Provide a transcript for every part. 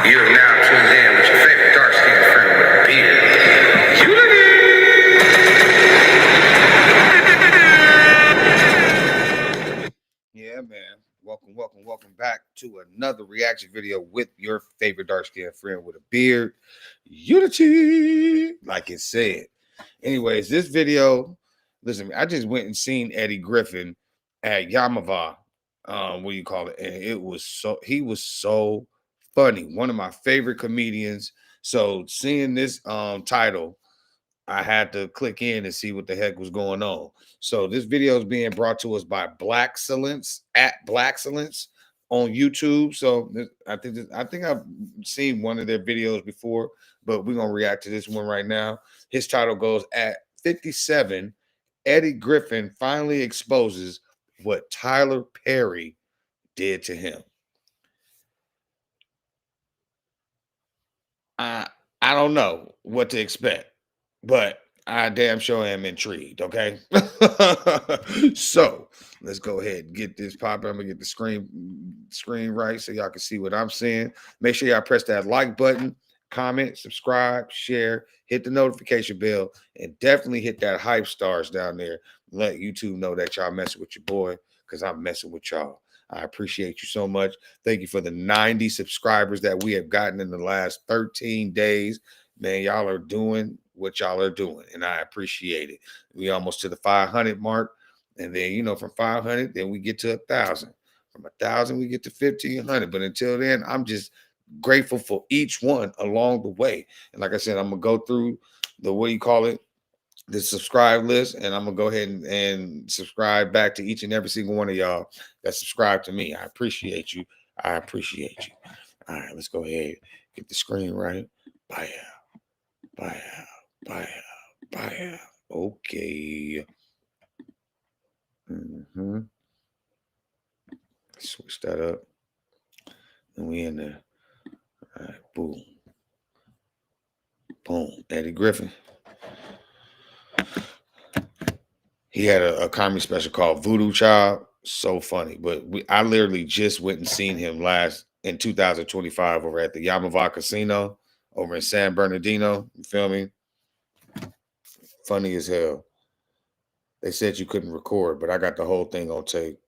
You are now tuned in with your favorite dark-skinned friend with a beard, Unity. Yeah, man. Welcome back to another reaction video with your favorite dark-skinned friend with a beard, Unity, like it said. Anyways, this video, listen, I just went and seen Eddie Griffin at Yamava, what do you call it? And he was so funny. One of my favorite comedians. So seeing this title, I had to click in and see what the heck was going on. So this video is being brought to us by Blackcellence at Blackcellence on YouTube. So I think I've seen one of their videos before, but we're gonna react to this one right now. His title goes at 57. Eddie Griffin finally exposes what Tyler Perry did to him. I don't know what to expect, but I damn sure am intrigued. Okay. So let's go ahead and get this popping. I'm gonna get the screen right so y'all can see what I'm seeing. Make sure y'all press that like button, comment, subscribe, share, hit the notification bell, and definitely hit that hype stars down there. Let YouTube know that y'all messing with your boy, because I'm messing with y'all. I appreciate you so much. Thank you for the 90 subscribers that we have gotten in the last 13 days. Man, y'all are doing what y'all are doing, and I appreciate it. We almost to the 500 mark, and then, from 500, then we get to 1,000. From 1,000, we get to 1,500. But until then, I'm just grateful for each one along the way. And like I said, I'm going to go through the subscribe list, and I'm gonna go ahead and subscribe back to each and every single one of y'all that subscribe to me. I appreciate you. I appreciate you. All right, let's go ahead, get the screen right. Bye out. Okay. Switch that up. And we in there. All right, boom. Eddie Griffin. He had a comedy special called Voodoo Child. So funny. But I literally just went and seen him in 2025 over at the Yamava Casino over in San Bernardino. You feel me? Funny as hell. They said you couldn't record, but I got the whole thing on tape.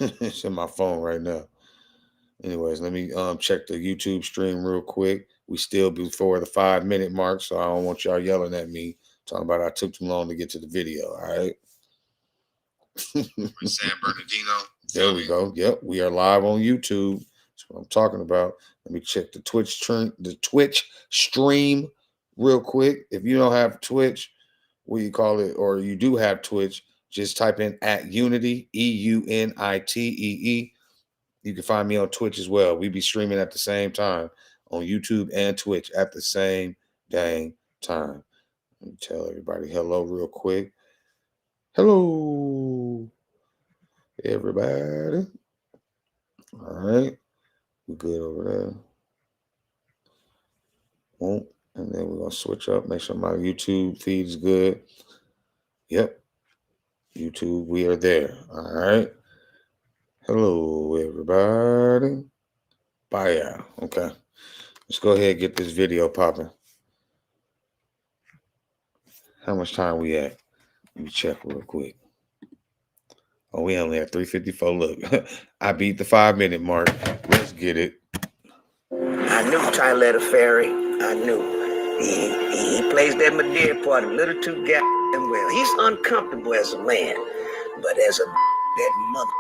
It's in my phone right now. Anyways, let me check the YouTube stream real quick. We still before the 5-minute mark, so I don't want y'all yelling at me talking about I took too long to get to the video. All right. San Bernardino. There we go. Yep, we are live on YouTube. That's what I'm talking about. Let me check the Twitch stream real quick. If you don't have Twitch, what do you call it, or you do have Twitch, just type in at Unity, EUNITEE. You can find me on Twitch as well. We be streaming at the same time on YouTube and Twitch at the same dang time. Let me tell everybody hello real quick. Hello, everybody. All right. We good over there. And then we're going to switch up. Make sure my YouTube feed is good. Yep. YouTube, we are there. All right. Hello, everybody. Bye, y'all. Okay. Let's go ahead and get this video popping. How much time we at? Let me check real quick. Oh, we only have 354. Look, I beat the 5-minute mark. Let's get it. I knew Tyler Perry. I knew. He plays that Madeira part a little too goddamn well. He's uncomfortable as a man, but as that mother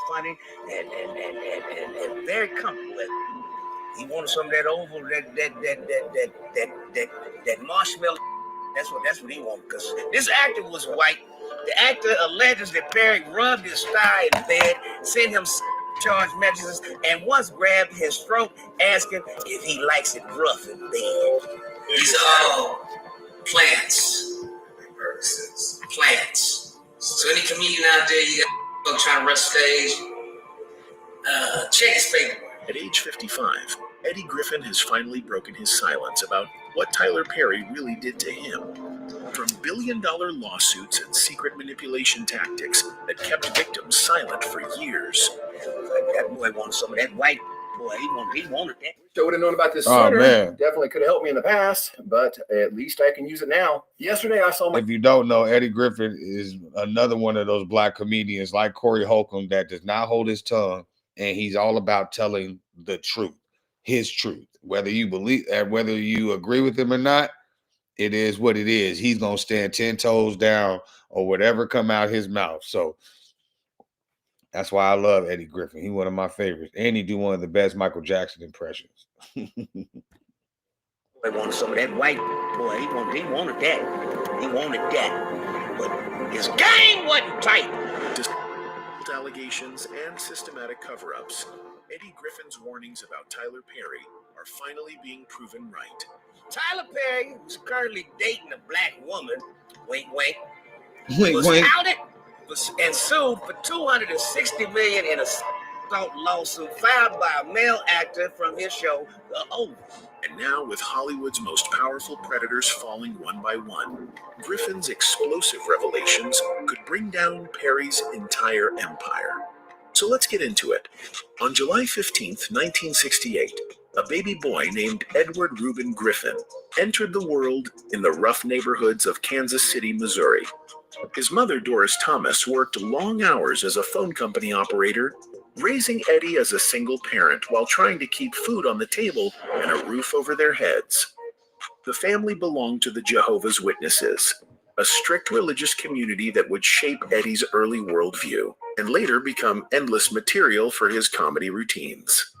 funny and very comfortable. He wanted some of that oval, that marshmallow. That's what he wanted. Because this actor was white. The actor alleges that Perry rubbed his thigh in bed, sent him charge messages, and once grabbed his throat, asking if he likes it rough in bed. These are all plants. Plants. So any comedian out there, you got trying to rush stage, check his paperwork. At age 55, Eddie Griffin has finally broken his silence about what Tyler Perry really did to him. From billion-dollar lawsuits and secret manipulation tactics that kept victims silent for years. That boy wanted some of that white boy. He wanted that. I would have known about this Oh, sooner. man. Definitely could have helped me in the past, but at least I can use it now. Yesterday, I saw my. If you don't know, Eddie Griffin is another one of those black comedians like Corey Holcomb that does not hold his tongue, and he's all about telling the truth, his truth. Whether you believe, whether you agree with him or not, it is what it is. He's gonna stand 10 toes down or whatever come out his mouth. So that's why I love Eddie Griffin. He's one of my favorites, and he do one of the best Michael Jackson impressions. Boy wanted some of that white boy. He wanted that. He wanted that. But his game wasn't tight. Despite allegations and systematic cover-ups, Eddie Griffin's warnings about Tyler Perry are finally being proven right. Tyler Perry, who's currently dating a black woman, wink wink, Wait, was wait. outed and sued for $260 million in a assault lawsuit filed by a male actor from his show, The Oval. And now, with Hollywood's most powerful predators falling one by one, Griffin's explosive revelations could bring down Perry's entire empire. So let's get into it. On July 15th, 1968, a baby boy named Edward Reuben Griffin entered the world in the rough neighborhoods of Kansas City, Missouri. His mother, Doris Thomas, worked long hours as a phone company operator, raising Eddie as a single parent while trying to keep food on the table and a roof over their heads. The family belonged to the Jehovah's Witnesses, a strict religious community that would shape Eddie's early worldview and later become endless material for his comedy routines.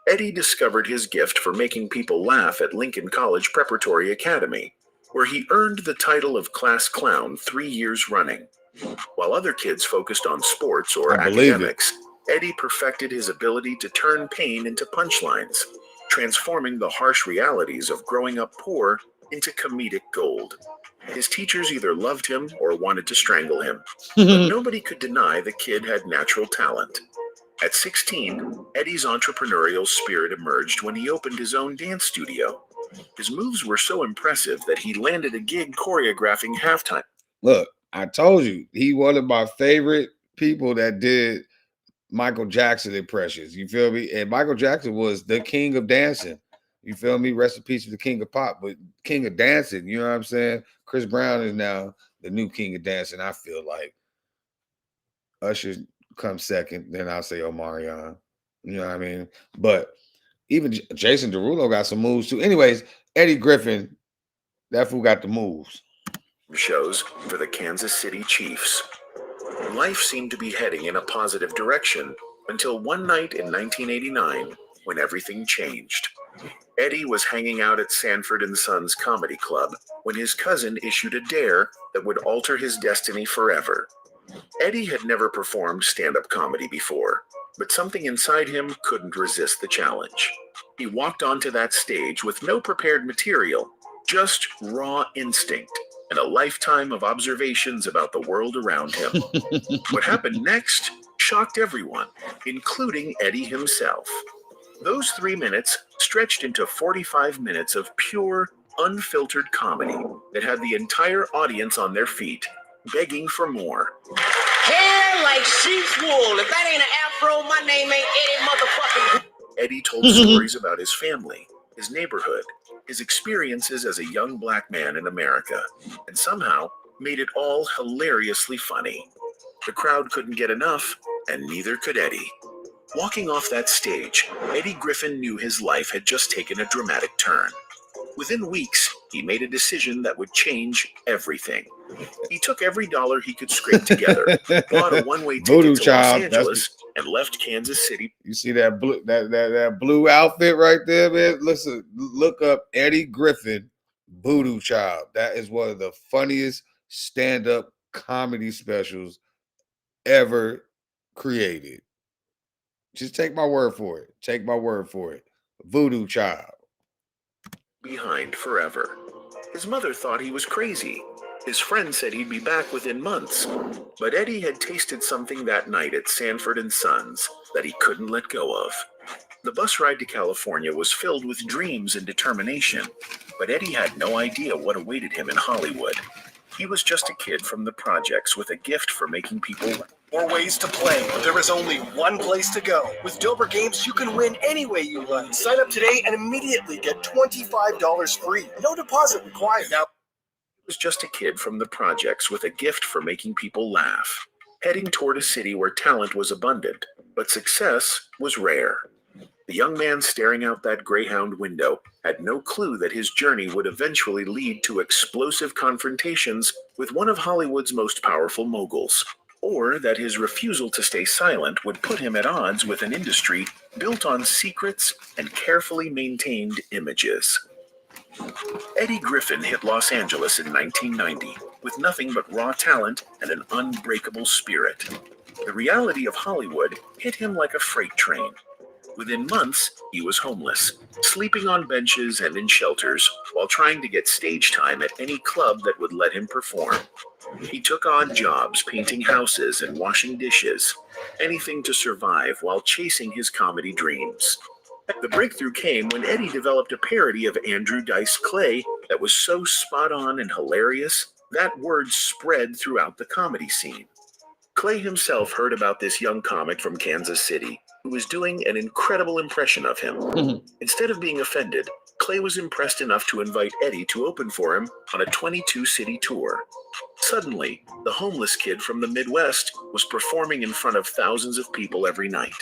Eddie discovered his gift for making people laugh at Lincoln College Preparatory Academy, where he earned the title of class clown 3 years running. While other kids focused on sports or I believe academics, Eddie perfected his ability to turn pain into punchlines, transforming the harsh realities of growing up poor into comedic gold. His teachers either loved him or wanted to strangle him, but nobody could deny the kid had natural talent. At 16, Eddie's entrepreneurial spirit emerged when he opened his own dance studio. His moves were so impressive that he landed a gig choreographing halftime. Look, I told you, he one of my favorite people that did Michael Jackson impressions. You feel me? And Michael Jackson was the king of dancing. You feel me? Rest in peace to the king of pop, but king of dancing. You know what I'm saying? Chris Brown is now the new king of dancing. I feel like Usher comes second, then I'll say Omarion. You know what I mean? But even Jason Derulo got some moves too. Anyways, Eddie Griffin, that fool got the moves. Shows for the Kansas City Chiefs. Life seemed to be heading in a positive direction until one night in 1989 when everything changed. Eddie was hanging out at Sanford & Sons Comedy Club when his cousin issued a dare that would alter his destiny forever. Eddie had never performed stand-up comedy before, but something inside him couldn't resist the challenge. He walked onto that stage with no prepared material, just raw instinct and a lifetime of observations about the world around him. What happened next shocked everyone, including Eddie himself. Those 3 minutes stretched into 45 minutes of pure, unfiltered comedy that had the entire audience on their feet, begging for more. Hair like sheep's wool. If that ain't an afro, my name ain't Eddie motherfucking. Eddie told stories about his family, his neighborhood, his experiences as a young black man in America, and somehow made it all hilariously funny. The crowd couldn't get enough, and neither could Eddie. Walking off that stage, Eddie Griffin knew his life had just taken a dramatic turn. Within weeks, he made a decision that would change everything. He took every dollar he could scrape together, bought a one-way ticket to Los Angeles, and left Kansas City. You see that blue that blue outfit right there, man? Listen, look up Eddie Griffin, Voodoo Child. That is one of the funniest stand-up comedy specials ever created. Just take my word for it. Take my word for it. Voodoo Child. Behind forever. His mother thought he was crazy. His friend said he'd be back within months. But Eddie had tasted something that night at Sanford & Sons that he couldn't let go of. The bus ride to California was filled with dreams and determination, but Eddie had no idea what awaited him in Hollywood. He was just a kid from the projects with a gift for making people More ways to play, but there is only one place to go. With Dober Games, you can win any way you like. Sign up today and immediately get $25 free. No deposit required. Now, was just a kid from the projects with a gift for making people laugh, heading toward a city where talent was abundant, but success was rare. The young man staring out that Greyhound window had no clue that his journey would eventually lead to explosive confrontations with one of Hollywood's most powerful moguls, or that his refusal to stay silent would put him at odds with an industry built on secrets and carefully maintained images. Eddie Griffin hit Los Angeles in 1990 with nothing but raw talent and an unbreakable spirit. The reality of Hollywood hit him like a freight train. Within months, he was homeless, sleeping on benches and in shelters while trying to get stage time at any club that would let him perform. He took odd jobs painting houses and washing dishes, anything to survive while chasing his comedy dreams. The breakthrough came when Eddie developed a parody of Andrew Dice Clay that was so spot on and hilarious that word spread throughout the comedy scene. Clay himself heard about this young comic from Kansas City who was doing an incredible impression of him. Instead of being offended, Clay was impressed enough to invite Eddie to open for him on a 22-city tour. Suddenly, the homeless kid from the Midwest was performing in front of thousands of people every night.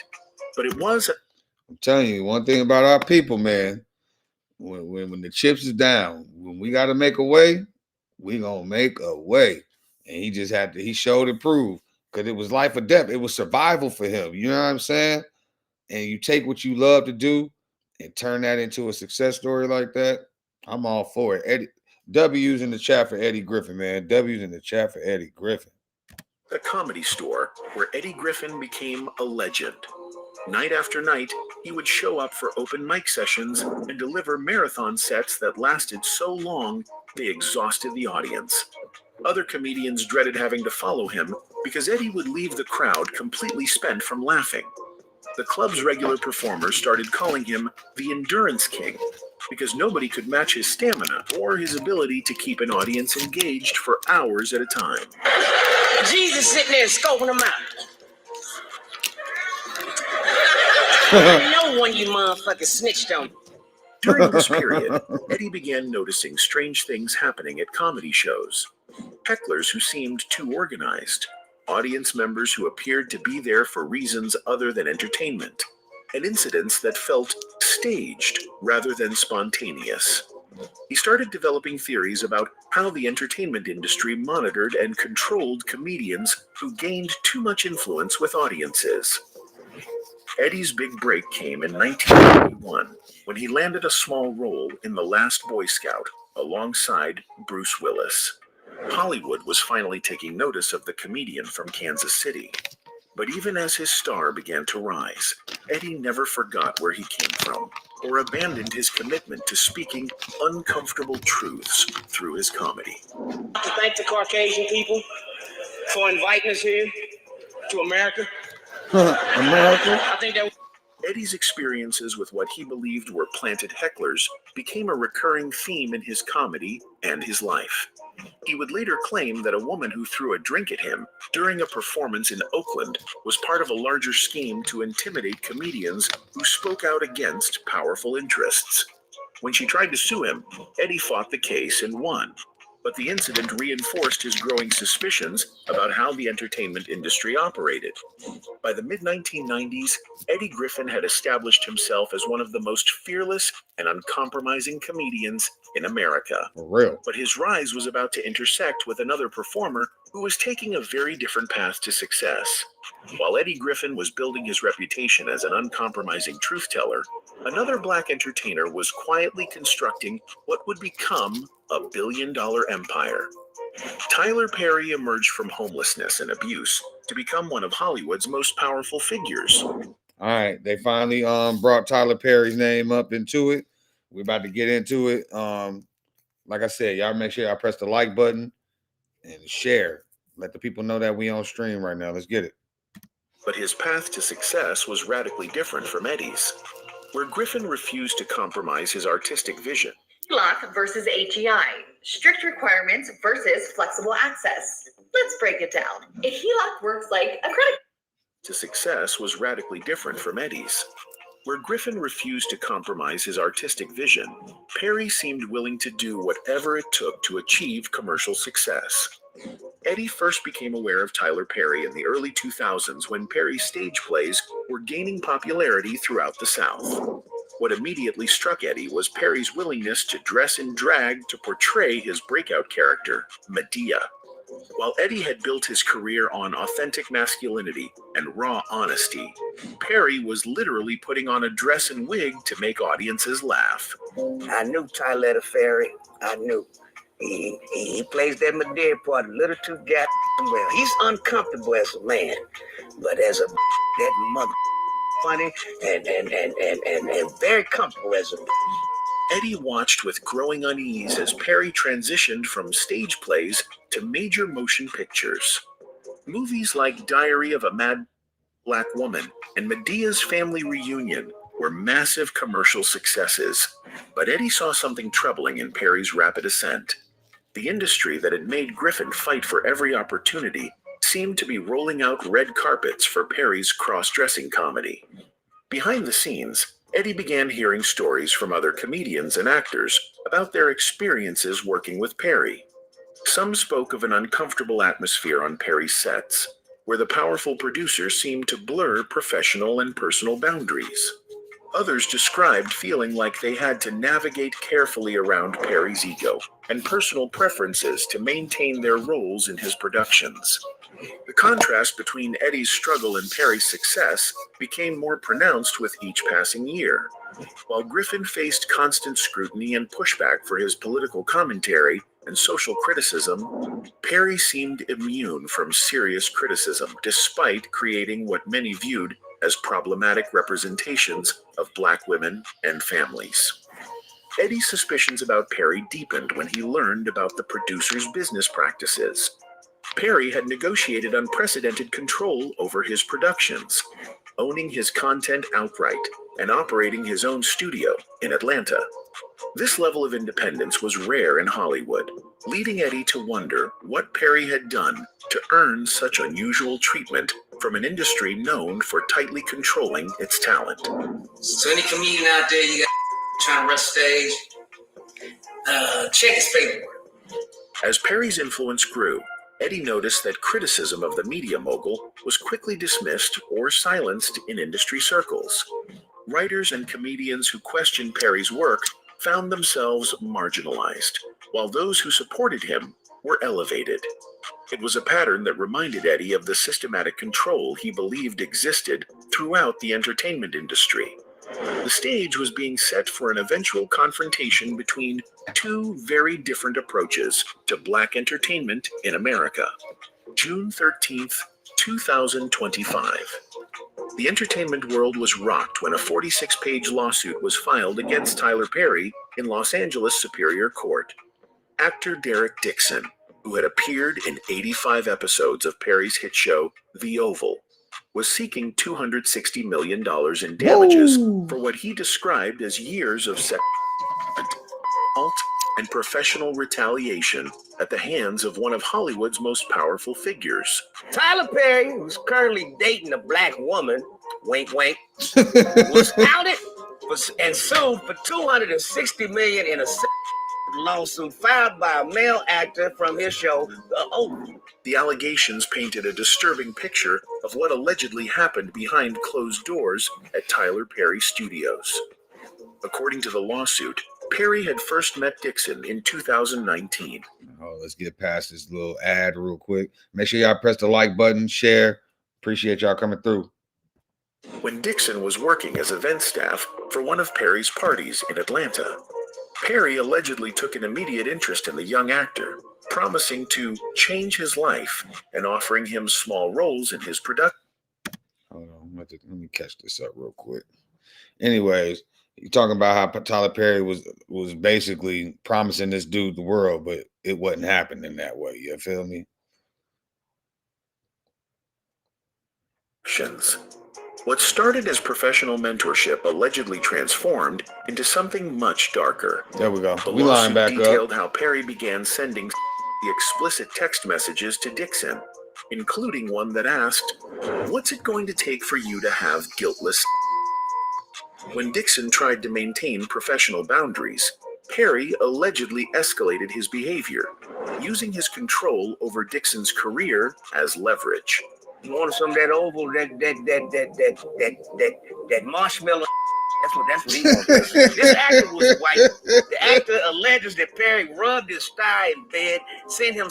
But it was I'm telling you, one thing about our people, man, when the chips is down, when we got to make a way, we gonna make a way. And he just had to, he showed and proved, because it was life or death. It was survival for him. You know what I'm saying? And you take what you love to do and turn that into a success story like that, I'm all for it. Eddie, W's in the chat for Eddie Griffin, man. W's in the chat for Eddie Griffin. a comedy store where Eddie Griffin became a legend. Night after night, he would show up for open mic sessions and deliver marathon sets that lasted so long they exhausted the audience. Other comedians dreaded having to follow him because Eddie would leave the crowd completely spent from laughing. The club's regular performers started calling him the Endurance King because nobody could match his stamina or his ability to keep an audience engaged for hours at a time. Jesus sitting there scoping them out. No one you motherfuckers snitched on. During this period, Eddie began noticing strange things happening at comedy shows. Hecklers who seemed too organized, audience members who appeared to be there for reasons other than entertainment, and incidents that felt staged rather than spontaneous. He started developing theories about how the entertainment industry monitored and controlled comedians who gained too much influence with audiences. Eddie's big break came in 1991 when he landed a small role in The Last Boy Scout alongside Bruce Willis. Hollywood was finally taking notice of the comedian from Kansas City. But even as his star began to rise, Eddie never forgot where he came from or abandoned his commitment to speaking uncomfortable truths through his comedy. To thank the Caucasian people for inviting us here to America. America? I think that Eddie's experiences with what he believed were planted hecklers became a recurring theme in his comedy and his life. He would later claim that a woman who threw a drink at him during a performance in Oakland was part of a larger scheme to intimidate comedians who spoke out against powerful interests. When she tried to sue him, Eddie fought the case and won. But the incident reinforced his growing suspicions about how the entertainment industry operated. By the mid-1990s, Eddie Griffin had established himself as one of the most fearless and uncompromising comedians in America. For real. But his rise was about to intersect with another performer who was taking a very different path to success. While Eddie Griffin was building his reputation as an uncompromising truth-teller, another black entertainer was quietly constructing what would become a billion-dollar empire. Tyler Perry emerged from homelessness and abuse to become one of Hollywood's most powerful figures. All right, they finally brought Tyler Perry's name up into it. We're about to get into it. Like I said, y'all make sure y'all press the like button and share. Let the people know that we on stream right now. Let's get it. But his path to success was radically different from Eddie's. Where Griffin refused to compromise his artistic vision, Lock versus HEI. Strict requirements versus flexible access. Let's break it down. A HELOC works like a credit To success was radically different from Eddie's. Where Griffin refused to compromise his artistic vision, Perry seemed willing to do whatever it took to achieve commercial success. Eddie first became aware of Tyler Perry in the early 2000s when Perry's stage plays were gaining popularity throughout the South. What immediately struck Eddie was Perry's willingness to dress in drag to portray his breakout character, Medea. While Eddie had built his career on authentic masculinity and raw honesty, Perry was literally putting on a dress and wig to make audiences laugh. I knew Tyler Ferry. I knew. He plays that Medea part a little too well. He's uncomfortable as a man, but as a that mother funny and very comfortable as a. Eddie watched with growing unease as Perry transitioned from stage plays to major motion pictures. Movies like Diary of a Mad Black Woman and Medea's Family Reunion were massive commercial successes, but Eddie saw something troubling in Perry's rapid ascent. The industry that had made Griffin fight for every opportunity seemed to be rolling out red carpets for Perry's cross-dressing comedy. Behind the scenes, Eddie began hearing stories from other comedians and actors about their experiences working with Perry. Some spoke of an uncomfortable atmosphere on Perry's sets, where the powerful producer seemed to blur professional and personal boundaries. Others described feeling like they had to navigate carefully around Perry's ego and personal preferences to maintain their roles in his productions. The contrast between Eddie's struggle and Perry's success became more pronounced with each passing year. While Griffin faced constant scrutiny and pushback for his political commentary and social criticism, Perry seemed immune from serious criticism, despite creating what many viewed as problematic representations of Black women and families. Eddie's suspicions about Perry deepened when he learned about the producer's business practices. Perry had negotiated unprecedented control over his productions, owning his content outright and operating his own studio in Atlanta. This level of independence was rare in Hollywood, leading Eddie to wonder what Perry had done to earn such unusual treatment from an industry known for tightly controlling its talent. So any comedian out there you got trying to rush stage, check his paperwork. As Perry's influence grew, Eddie noticed that criticism of the media mogul was quickly dismissed or silenced in industry circles. Writers and comedians who questioned Perry's work found themselves marginalized, while those who supported him were elevated. It was a pattern that reminded Eddie of the systematic control he believed existed throughout the entertainment industry. The stage was being set for an eventual confrontation between two very different approaches to Black entertainment in America. June 13th, 2025. The entertainment world was rocked when a 46-page lawsuit was filed against Tyler Perry in Los Angeles Superior Court. Actor Derek Dixon, who had appeared in 85 episodes of Perry's hit show, The Oval, was seeking $260 million in damages for what he described as years of sexual assault and professional retaliation at the hands of one of Hollywood's most powerful figures. Tyler Perry, who's currently dating a Black woman, wink wink, was outed and sued for $260 million in a lawsuit filed by a male actor from his show, The Oval. The allegations painted a disturbing picture of what allegedly happened behind closed doors at Tyler Perry Studios. According to the lawsuit, Perry had first met Dixon in 2019. Oh, let's get past this little ad real quick. Make sure y'all press the like button, share. Appreciate y'all coming through. When Dixon was working as event staff for one of Perry's parties in Atlanta, Perry allegedly took an immediate interest in the young actor, promising to change his life and offering him small roles in his production. Hold on, let me catch this up real quick. Anyways, you're talking about how Tyler Perry was basically promising this dude the world, but it wasn't happening that way. You feel me? What started as professional mentorship allegedly transformed into something much darker. There we go. The We line lawsuit back detailed up. how Perry began sending explicit text messages to Dixon, including one that asked, "What's it going to take for you to have guiltless?" When Dixon tried to maintain professional boundaries, Perry allegedly escalated his behavior, using his control over Dixon's career as leverage. You want some of that oval, that marshmallow? That's what he wants. This actor was white. The actor alleges that Perry rubbed his thigh in bed, sent him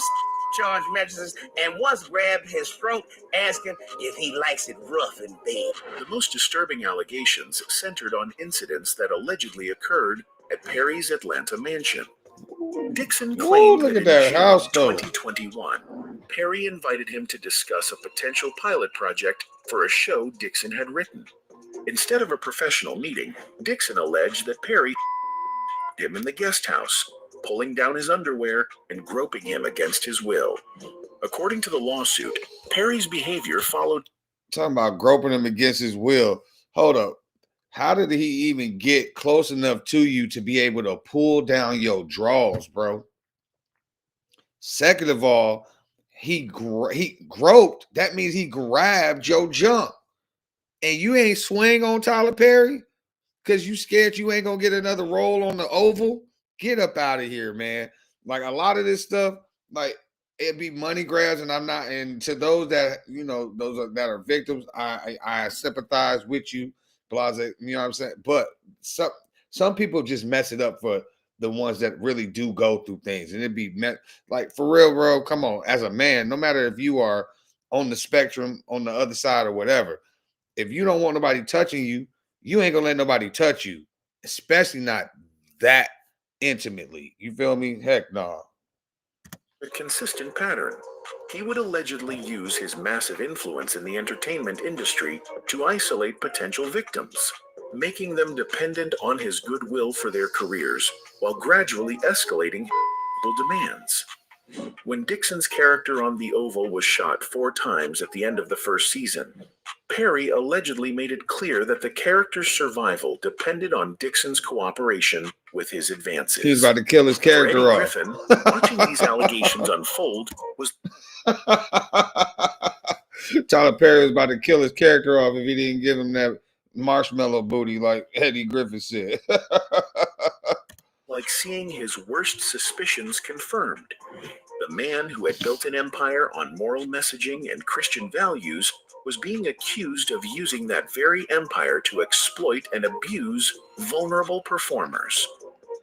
charged messages, and once grabbed his throat, asking if he likes it rough in bed. The most disturbing allegations centered on incidents that allegedly occurred at Perry's Atlanta mansion. Dixon claimed look that at that in June house, though. 2021, Perry invited him to discuss a potential pilot project for a show Dixon had written. Instead of a professional meeting, Dixon alleged that Perry him in the guest house, pulling down his underwear and groping him against his will. According to the lawsuit, Perry's behavior followed. Talking about groping him against his will. Hold up. How did he even get close enough to you to be able to pull down your drawers, bro? Second of all, he groped. That means he grabbed your junk. And you ain't swing on Tyler Perry because you scared you ain't going to get another roll on the oval? Get up out of here, man. Like, a lot of this stuff, like, it'd be money grabs, and I'm not. And to those that, that are victims, I sympathize with you. You know what I'm saying? But some people just mess it up for the ones that really do go through things. And it'd be like, for real, bro, come on. As a man, no matter if you are on the spectrum, on the other side or whatever, if you don't want nobody touching you, you ain't gonna let nobody touch you, especially not that intimately. You feel me? Heck no. A consistent pattern. He would allegedly use his massive influence in the entertainment industry to isolate potential victims, making them dependent on his goodwill for their careers, while gradually escalating demands. When Dixon's character on the Oval was shot 4 times at the end of the first season, Perry allegedly made it clear that the character's survival depended on Dixon's cooperation with his advances. He was about to kill his character For Eddie off. Griffin, watching these allegations unfold was Tyler Perry was about to kill his character off if he didn't give him that marshmallow booty, like Eddie Griffin said. like seeing his worst suspicions confirmed. The man who had built an empire on moral messaging and Christian values was being accused of using that very empire to exploit and abuse vulnerable performers.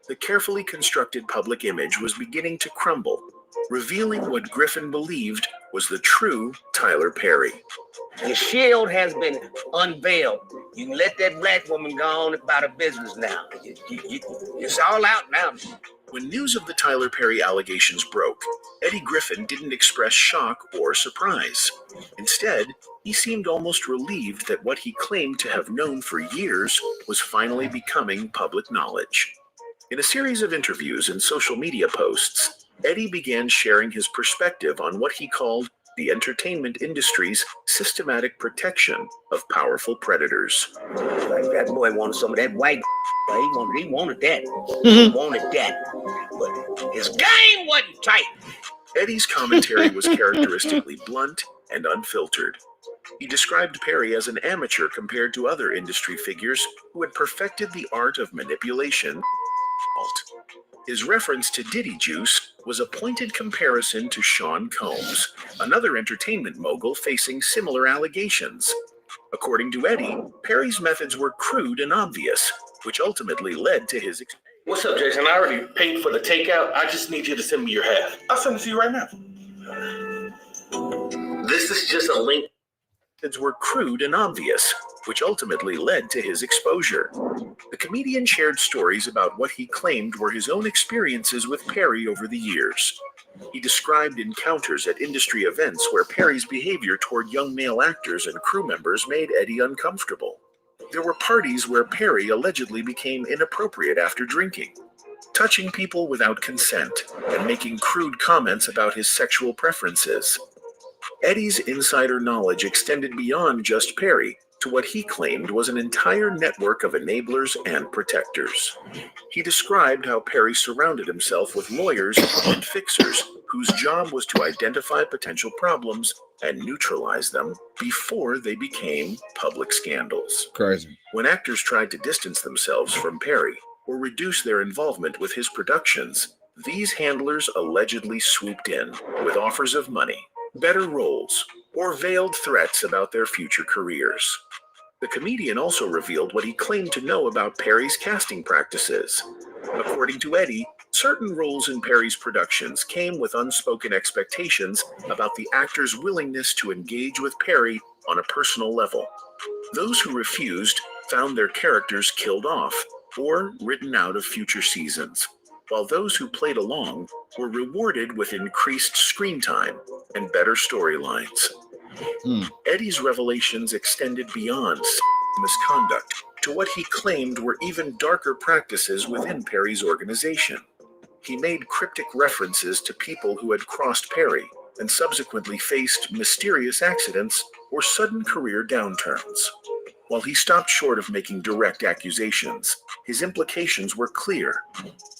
The carefully constructed public image was beginning to crumble, revealing what Griffin believed was the true Tyler Perry. The shield has been unveiled. You can let that black woman go on about her business now. It's all out now. When news of the Tyler Perry allegations broke, Eddie Griffin didn't express shock or surprise. Instead, he seemed almost relieved that what he claimed to have known for years was finally becoming public knowledge. In a series of interviews and social media posts, Eddie began sharing his perspective on what he called the entertainment industry's systematic protection of powerful predators. Like that boy wanted some of that white. He wanted that. He wanted that. But his game wasn't tight. Eddie's commentary was characteristically blunt and unfiltered. He described Perry as an amateur compared to other industry figures who had perfected the art of manipulation. His reference to Diddy Juice was a pointed comparison to Sean Combs, another entertainment mogul facing similar allegations. According to Eddie, Perry's methods were crude and obvious, which ultimately led to his... What's up, Jason? I already paid for the takeout. I just need you to send me your half. I'll send it to you right now. This is just a link. Methods were crude and obvious, which ultimately led to his exposure. The comedian shared stories about what he claimed were his own experiences with Perry over the years. He described encounters at industry events where Perry's behavior toward young male actors and crew members made Eddie uncomfortable. There were parties where Perry allegedly became inappropriate after drinking, touching people without consent, and making crude comments about his sexual preferences. Eddie's insider knowledge extended beyond just Perry to what he claimed was an entire network of enablers and protectors. He described how Perry surrounded himself with lawyers and fixers whose job was to identify potential problems and neutralize them before they became public scandals. Crazy. When actors tried to distance themselves from Perry or reduce their involvement with his productions, these handlers allegedly swooped in with offers of money, better roles, or veiled threats about their future careers. The comedian also revealed what he claimed to know about Perry's casting practices. According to Eddie, certain roles in Perry's productions came with unspoken expectations about the actor's willingness to engage with Perry on a personal level. Those who refused found their characters killed off or written out of future seasons, while those who played along were rewarded with increased screen time and better storylines. Eddie's revelations extended beyond misconduct to what he claimed were even darker practices within Perry's organization. He made cryptic references to people who had crossed Perry and subsequently faced mysterious accidents or sudden career downturns. While he stopped short of making direct accusations, his implications were clear.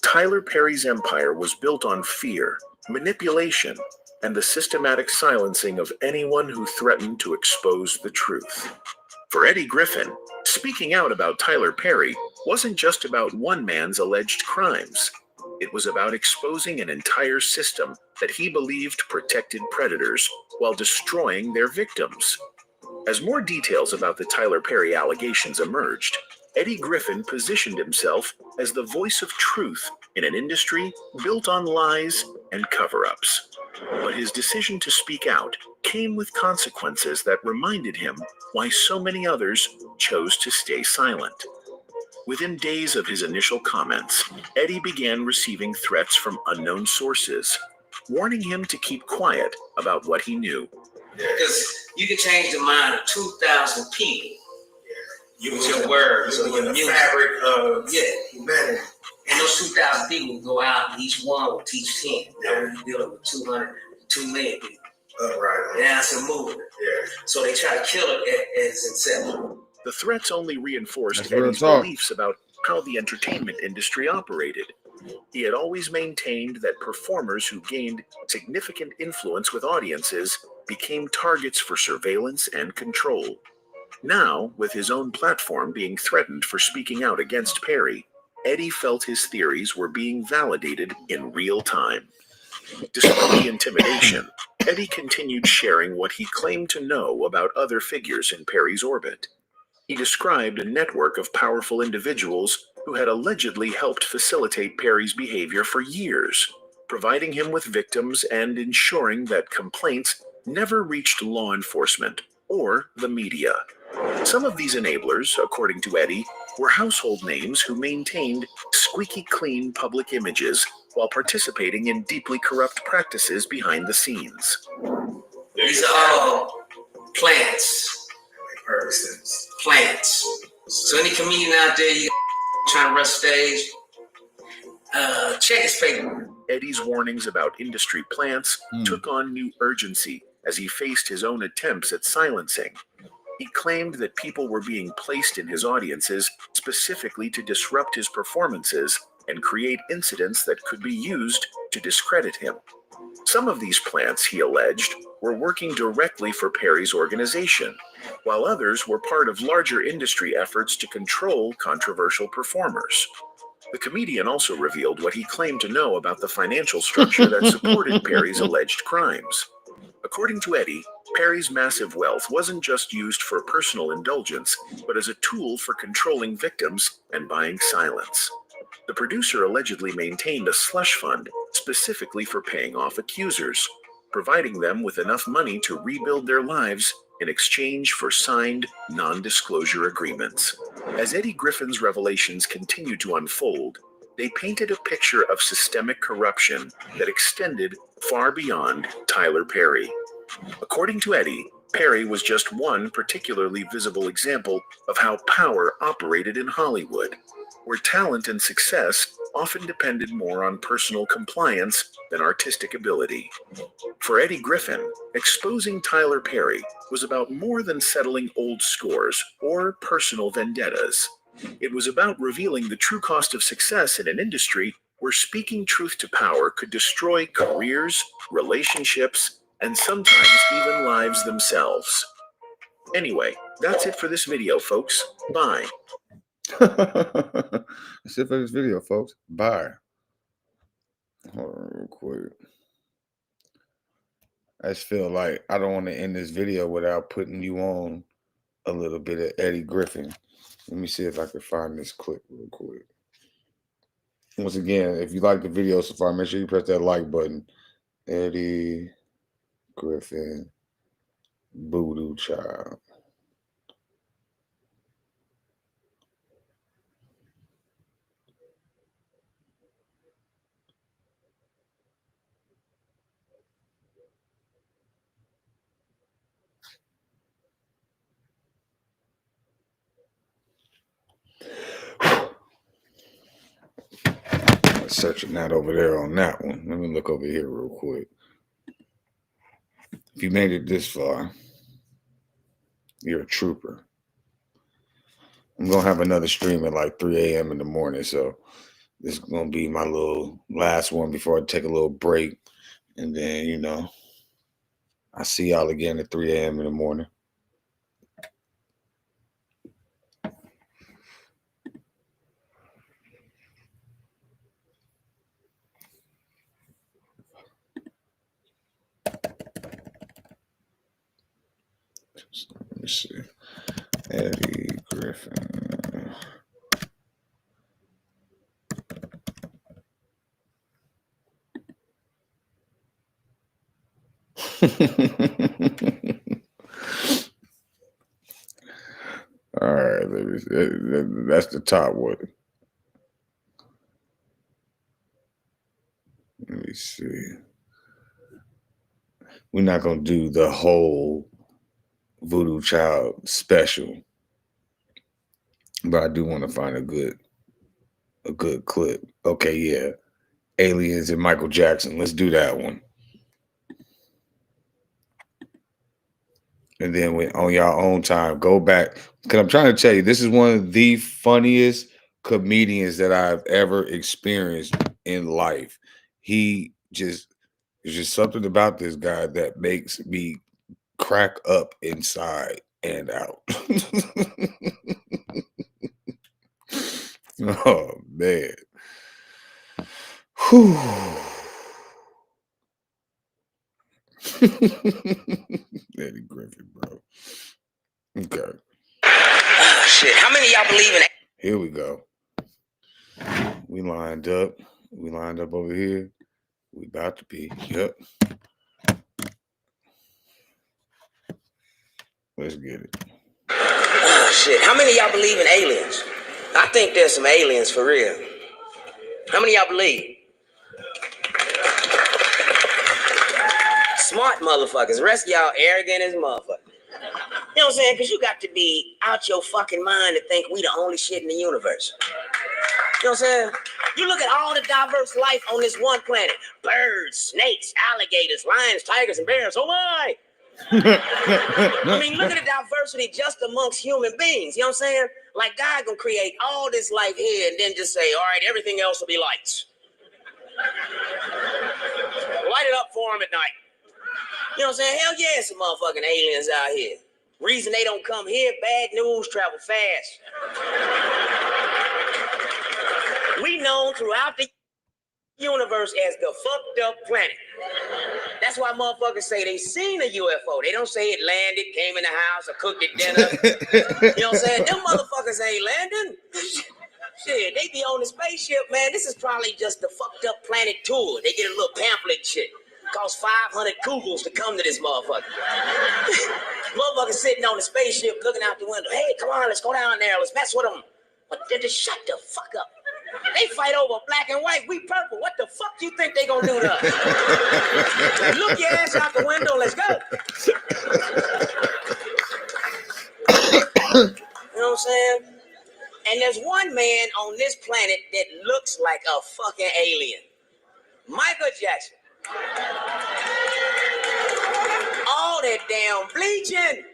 Tyler Perry's empire was built on fear, manipulation, and the systematic silencing of anyone who threatened to expose the truth. For Eddie Griffin, speaking out about Tyler Perry wasn't just about one man's alleged crimes. It was about exposing an entire system that he believed protected predators while destroying their victims. As more details about the Tyler Perry allegations emerged, Eddie Griffin positioned himself as the voice of truth in an industry built on lies and cover-ups. But his decision to speak out came with consequences that reminded him why so many others chose to stay silent. Within days of his initial comments, Eddie began receiving threats from unknown sources, warning him to keep quiet about what he knew. Because you can change the mind of 2,000 people. Use your words or your music. Fabric of humanity. And those 2,000 people will go out and each one will teach 10. Now you're dealing with 2 million people. right. That's a movement. Yeah. So they try to kill it as inception. The threats only reinforced That's real Eddie's talk. beliefs about how the entertainment industry operated. He had always maintained that performers who gained significant influence with audiences became targets for surveillance and control. Now, with his own platform being threatened for speaking out against Perry, Eddie felt his theories were being validated in real time. Despite the intimidation, Eddie continued sharing what he claimed to know about other figures in Perry's orbit. He described a network of powerful individuals who had allegedly helped facilitate Perry's behavior for years, providing him with victims and ensuring that complaints never reached law enforcement or the media. Some of these enablers, according to Eddie, were household names who maintained squeaky clean public images while participating in deeply corrupt practices behind the scenes. These are all plants. Plants. So any comedian out there you trying to rush stage, check his paper. Eddie's warnings about industry plants took on new urgency as he faced his own attempts at silencing. He claimed that people were being placed in his audiences specifically to disrupt his performances and create incidents that could be used to discredit him. Some of these plants, he alleged, were working directly for Perry's organization, while others were part of larger industry efforts to control controversial performers. The comedian also revealed what he claimed to know about the financial structure that supported Perry's alleged crimes. According to Eddie, Perry's massive wealth wasn't just used for personal indulgence, but as a tool for controlling victims and buying silence. The producer allegedly maintained a slush fund specifically for paying off accusers, providing them with enough money to rebuild their lives in exchange for signed non-disclosure agreements. As Eddie Griffin's revelations continued to unfold, they painted a picture of systemic corruption that extended far beyond Tyler Perry. According to Eddie, Perry was just one particularly visible example of how power operated in Hollywood, where talent and success often depended more on personal compliance than artistic ability. For Eddie Griffin, exposing Tyler Perry was about more than settling old scores or personal vendettas. It was about revealing the true cost of success in an industry where speaking truth to power could destroy careers, relationships, and sometimes even lives themselves. Anyway, that's it for this video, folks. Bye. That's it for this video, folks. Bye. Hold on real quick. I just feel like I don't want to end this video without putting you on a little bit of Eddie Griffin. Let me see if I can find this clip real quick. Once again, if you like the video so far, make sure you press that like button. Eddie Griffin, Voodoo Child. Searching that over there on that one. Let me look over here real quick. If you made it this far, you're a trooper. I'm going to have another stream at like 3 a.m. in the morning. So this is going to be my little last one before I take a little break. And then, you know, I'll see y'all again at 3 a.m. in the morning. So let me see. Eddie Griffin. All right, that's the top one. Let me see. We're not gonna do the whole Voodoo Child special, but I do want to find a good clip. Okay, yeah, Aliens and Michael Jackson. Let's do that one. And then when on your own time, go back. Because I'm trying to tell you, this is one of the funniest comedians that I've ever experienced in life. There's just something about this guy that makes me crack up inside and out. Oh, man. Whew. Eddie Griffin, bro. Okay. Oh, shit. How many of y'all believe in? Here we go. We lined up. We lined up over here. We about to be. Yep. Let's get it. Oh, shit. How many of y'all believe in aliens? I think there's some aliens for real. How many of y'all believe? Smart motherfuckers. The rest of y'all arrogant as motherfuckers. You know what I'm saying? Because you got to be out your fucking mind to think we the only shit in the universe. You know what I'm saying? You look at all the diverse life on this one planet. Birds, snakes, alligators, lions, tigers, and bears. Oh my! I mean, look at the diversity just amongst human beings. You know what I'm saying? Like God gonna create all this life here and then just say, all right, everything else will be lights. Light it up for them at night. You know what I'm saying? Hell yeah, some motherfucking aliens out here. Reason they don't come here, bad news travel fast. We known throughout the universe as the fucked up planet. That's why motherfuckers say they seen a UFO. They don't say it landed, came in the house, or cooked it dinner. You know what I'm saying? Them motherfuckers ain't landing. Shit, they be on the spaceship, man. This is probably just the fucked up planet tour. They get a little pamphlet shit. Cost 500 kugels to come to this motherfucker. Motherfucker sitting on the spaceship looking out the window. Hey, come on, let's go down there. Let's mess with them. But they just shut the fuck up. They fight over black and white. We purple. What the fuck you think they gonna do to us? Look your ass out the window. Let's go. You know what I'm saying? And there's one man on this planet that looks like a fucking alien. Michael Jackson. All that damn bleaching.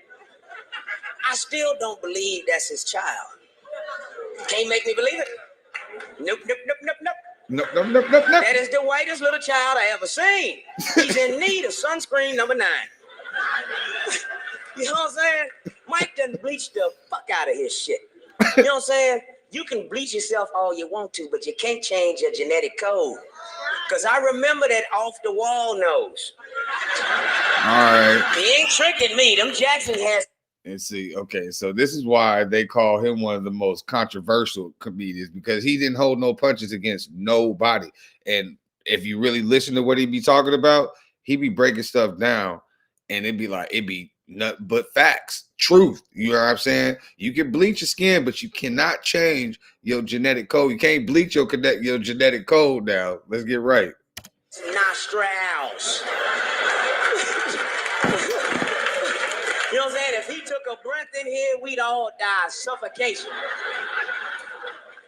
I still don't believe that's his child. Can't make me believe it. Nope, nope, nope, nope, nope. No. That is the whitest little child I ever seen. He's in need of sunscreen number 9. You know what I'm saying? Mike done bleached the fuck out of his shit. You know what I'm saying? You can bleach yourself all you want to, but you can't change your genetic code. Because I remember that off the wall nose. All right. He ain't tricking me. Them Jacksons has. And see, okay, so this is why they call him one of the most controversial comedians, because he didn't hold no punches against nobody. And if you really listen to what he be talking about, he be breaking stuff down, and it'd be nothing but facts, truth. You know what I'm saying? You can bleach your skin, but you cannot change your genetic code. You can't bleach your genetic code now. Let's get right. Nostrils. You know what I'm saying? If he took a breath in here, we'd all die of suffocation.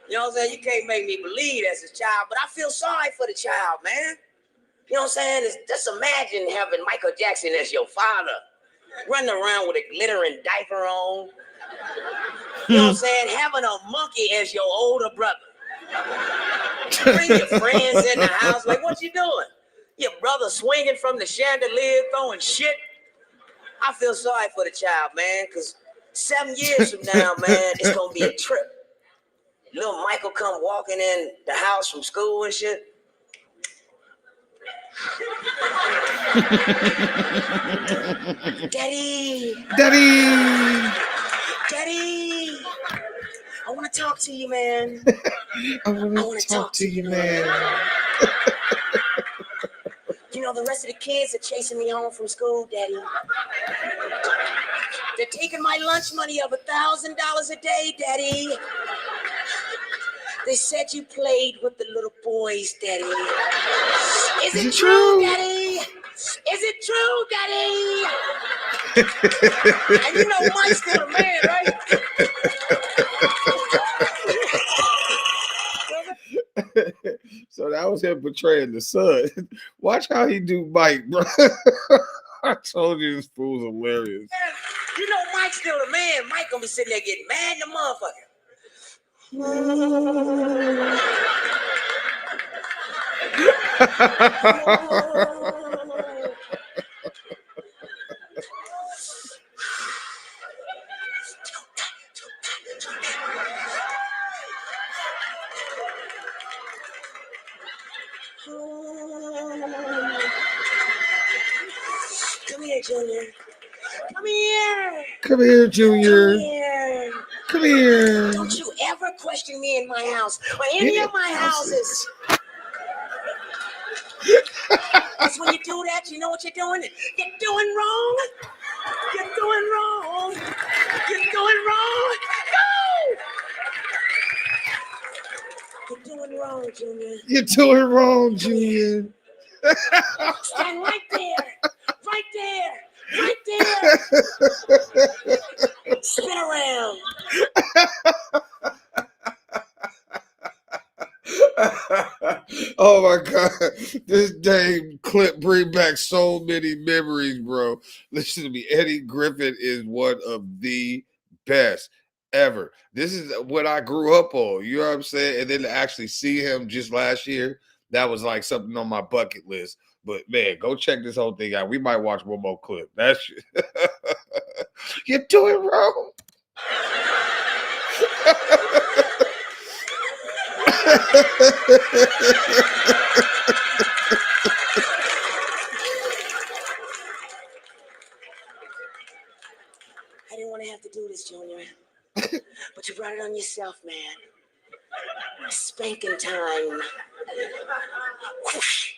You know what I'm saying? You can't make me believe that's a child, but I feel sorry for the child, man. You know what I'm saying? Just imagine having Michael Jackson as your father, running around with a glittering diaper on. You know what I'm saying? Having a monkey as your older brother. Bring your friends in the house. Like, what you doing? Your brother swinging from the chandelier, throwing shit. I feel sorry for the child, man, because 7 years from now, man, it's going to be a trip. Little Michael come walking in the house from school and shit. Daddy. I want to talk to you, man. I want to talk to you, man. You know, the rest of the kids are chasing me home from school, Daddy. They're taking my lunch money of $1,000 a day, Daddy. They said you played with the little boys, Daddy. Is it true, Daddy? Is it true, Daddy? And you know Mike's still a man, right? So that was him portraying the son. Watch how he do Mike, bro. I told you this fool's hilarious. You know Mike's still a man. Mike gonna be sitting there getting mad in the motherfucker. Come here, Junior. Come here. Come here, Junior. Come here. Come here. Don't you ever question me in my house or any of my houses. Because when you do that, you know what you're doing? You're doing wrong. You're doing wrong. You're doing wrong. No! You're doing wrong, Junior. You're doing wrong, Junior. Stand right there. Right there. Right there. Spin around. Oh my God, this damn clip bring back so many memories, bro. Listen to me, Eddie Griffin is one of the best ever. This is what I grew up on, you know what I'm saying? And then to actually see him just last year, that was like something on my bucket list. But man, go check this whole thing out. We might watch one more clip. That's you're doing wrong. I didn't want to have to do this, Junior. But you brought it on yourself, man. Spanking time. Whoosh.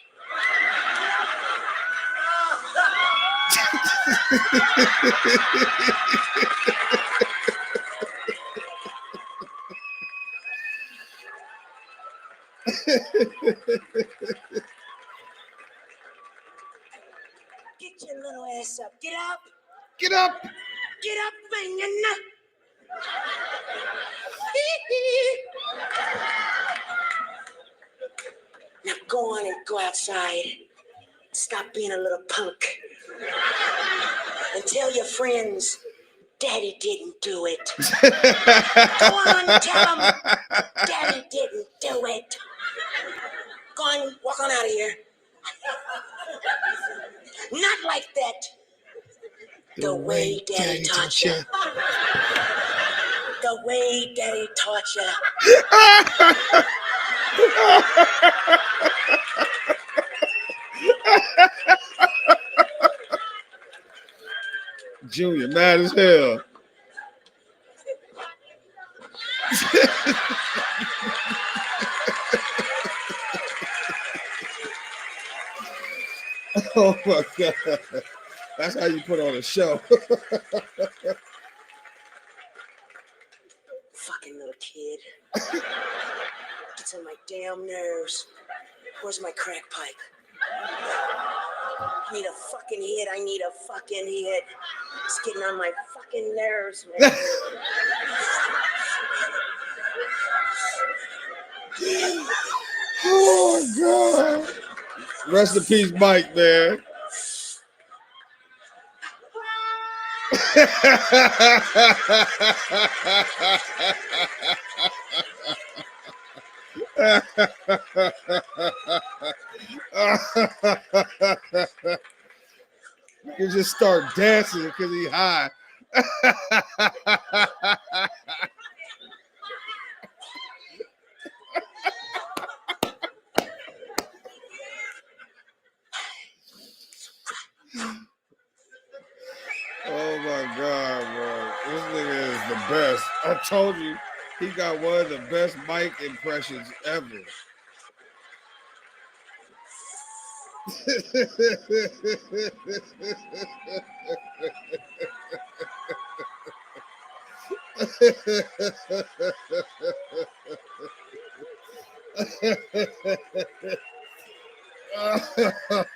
Get your little ass up. Get up. Get up. Get up, bangin'. Now go on and go outside. Stop being a little punk. And tell your friends, Daddy didn't do it. Go on, tell them, Daddy didn't do it. walk on out of here. Not like that. The way Daddy taught you. The way Daddy taught you. Junior, mad as hell. Oh my God. That's how you put on a show. Fucking little kid. Gets on my damn nerves. Where's my crack pipe? I need a fucking hit. I need a fucking hit. It's getting on my fucking nerves, man. Oh my God. Rest in peace, Mike, man. You just start dancing because he's high. Oh my God, bro. This nigga is the best. I told you, he got one of the best mic impressions ever.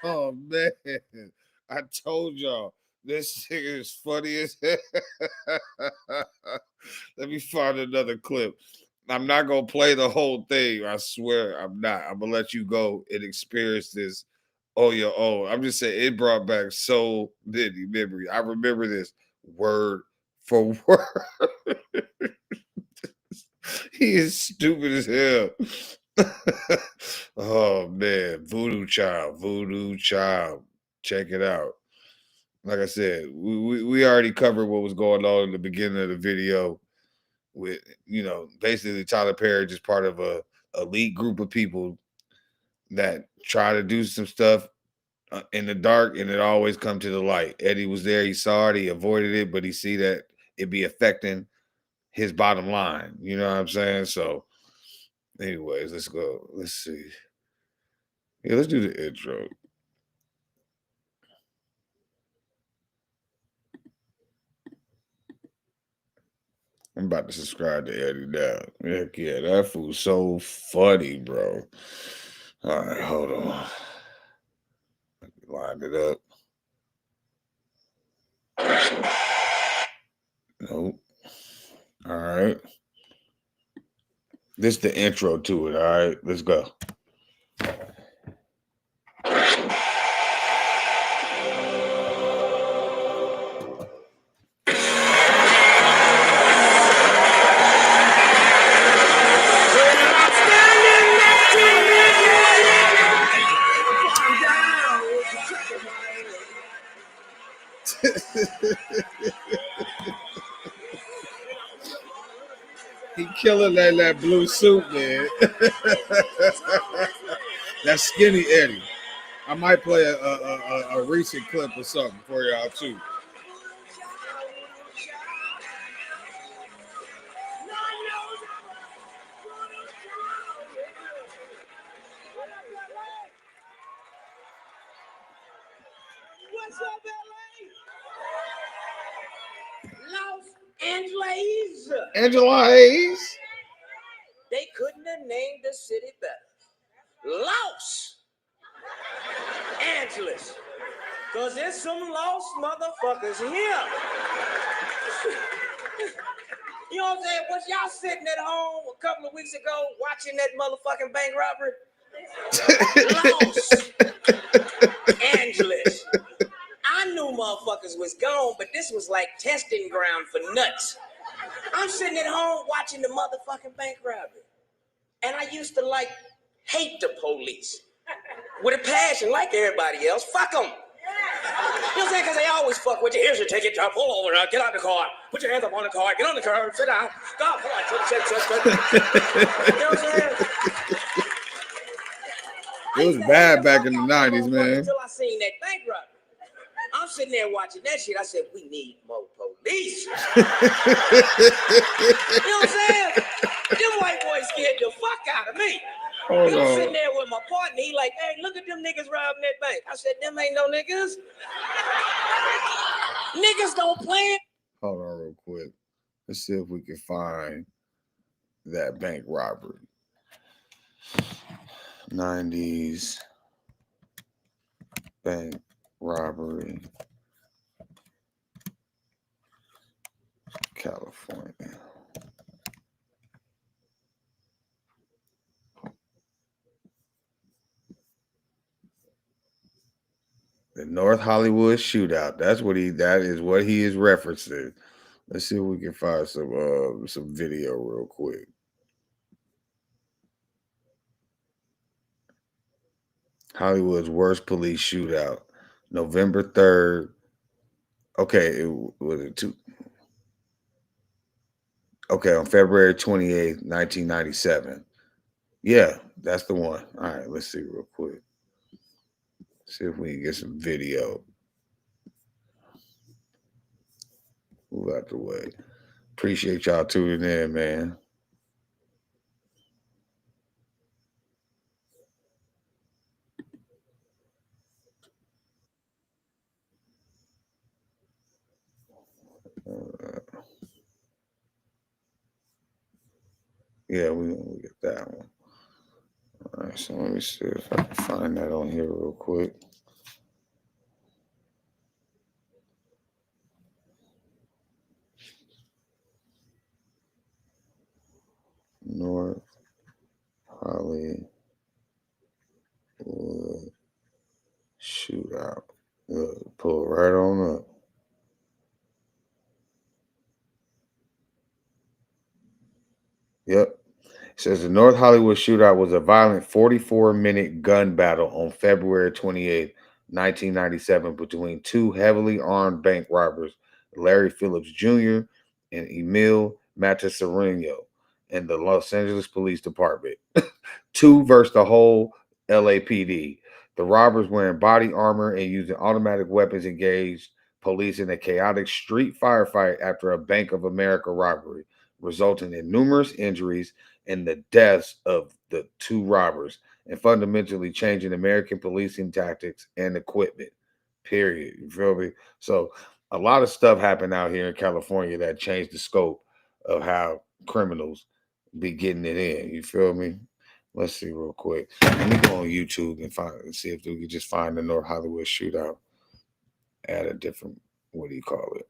Oh man, I told y'all this nigga is funny as hell. Let me find another clip. I'm not gonna play the whole thing. I swear I'm not. I'm gonna let you go and experience this on your own. I'm just saying it brought back so many memories. I remember this word for word. He is stupid as hell. Oh man, Voodoo Child. Check it out. Like I said, we already covered what was going on in the beginning of the video with, basically Tyler Perry just part of a elite group of people that try to do some stuff in the dark, and it always come to the light. Eddie was there, he saw it, he avoided it, but he see that it be affecting his bottom line. You know what I'm saying? So anyways, let's go. Let's see. Yeah, let's do the intro. I'm about to subscribe to Eddie now. Heck yeah, that fool's so funny, bro. All right, hold on. Line it up. Nope. All right. This is the intro to it. All right, let's go. He killing that blue suit, man. That's skinny Eddie. I might play a recent clip or something for y'all too. What's up, LA? Los Angeles. Angela Hayes. They couldn't have named the city better. Los Angeles. Because there's some lost motherfuckers here. You know what I'm saying? Was y'all sitting at home a couple of weeks ago watching that motherfucking bank robbery? Los Angeles. I knew motherfuckers was gone, but this was like testing ground for nuts. I'm sitting at home watching the motherfucking bank robbery. And I used to like hate the police with a passion like everybody else. Fuck them. You know what I'm saying? Because they always fuck with you. Here's your ticket. Pull over now. Get out the car. Put your hands up on the car. Get on the car. Sit down. Go. Come on. Sit. You know what I'm saying? It was bad back in the 90s, man. Until I seen that bank robbery. I'm sitting there watching that shit. I said, we need more police. You know what I'm saying? Them white boys scared the fuck out of me. I'm sitting there with my partner. He like, hey, look at them niggas robbing that bank. I said, them ain't no niggas. Niggas don't play. Hold on real quick. Let's see if we can find that bank robbery. 90s bank robbery, California. The North Hollywood shootout. That is what he is referencing. Let's see if we can find some video real quick. Hollywood's worst police shootout, November 3rd. Okay, it was it two. Okay, on February 28th, 1997. Yeah, that's the one. All right, let's see real quick. See if we can get some video. Move out the way. Appreciate y'all tuning in, man. Yeah, we're gonna get that one. All right, so let me see if I can find that on here real quick. North Hollywood shootout. Pull right on up. Yep. It says the North Hollywood shootout was a violent 44-minute gun battle on February 28th, 1997, between two heavily armed bank robbers, Larry Phillips Jr. and Emil Matasareño, and the Los Angeles Police Department. Two versus the whole LAPD. The robbers wearing body armor and using automatic weapons engaged police in a chaotic street firefight after a Bank of America robbery, resulting in numerous injuries and the deaths of the two robbers, and fundamentally changing American policing tactics and equipment. Period. You feel me? So a lot of stuff happened out here in California that changed the scope of how criminals be getting it in. You feel me? Let's see real quick. Let me go on YouTube and see if we can just find the North Hollywood shootout. Add a different, what do you call it?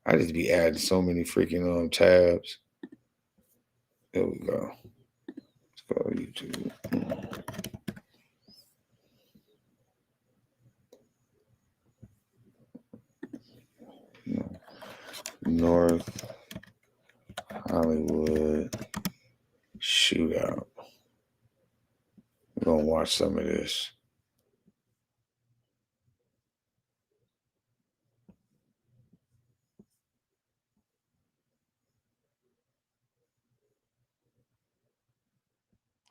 I just be adding so many freaking tabs. There we go. Let's go to YouTube. North Hollywood shootout. We're gonna watch some of this.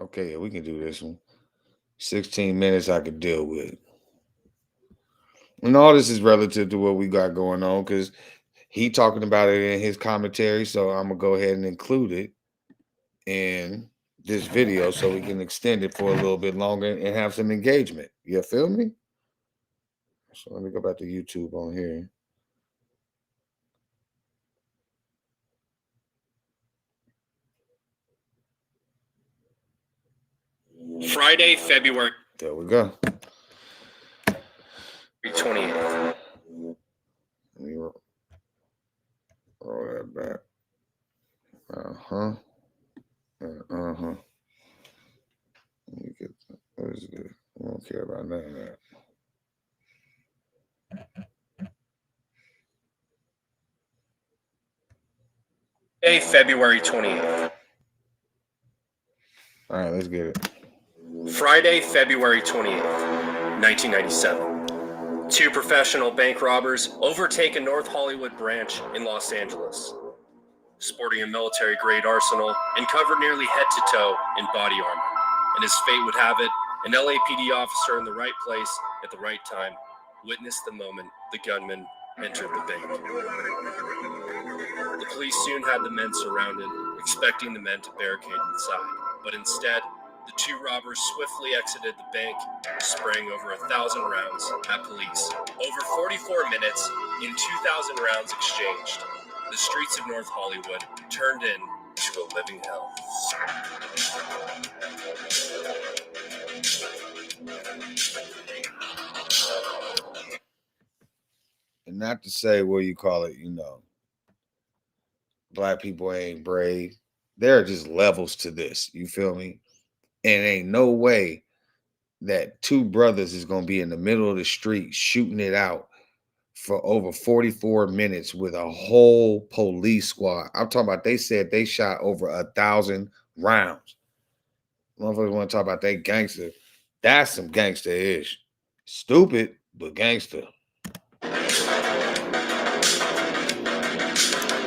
Okay, yeah, we can do this one. 16 minutes I could deal with. And all this is relative to what we got going on because he talking about it in his commentary. So I'm going to go ahead and include it in this video so we can extend it for a little bit longer and have some engagement. You feel me? So let me go back to YouTube on here. Friday, February. There we go. 20th. Let me roll that back. Uh-huh. Uh-huh. Let me get what is this? I don't care about none of that. Friday, February 20th. All right, let's get it. Friday, February 28th, 1997. Two professional bank robbers overtake a North Hollywood branch in Los Angeles. Sporting a military-grade arsenal and covered nearly head to toe in body armor. And as fate would have it, an LAPD officer in the right place at the right time witnessed the moment the gunman entered the bank. The police soon had the men surrounded, expecting the men to barricade inside. But instead, the two robbers swiftly exited the bank, spraying over 1,000 rounds at police. Over 44 minutes, in 2,000 rounds exchanged, the streets of North Hollywood turned into a living hell. And not to say what you call it, black people ain't brave. There are just levels to this. You feel me? And ain't no way that two brothers is going to be in the middle of the street shooting it out for over 44 minutes with a whole police squad. I'm talking about, they said they shot over 1,000 rounds. Motherfuckers want to talk about they gangster. That's some gangster-ish. Stupid, but gangster.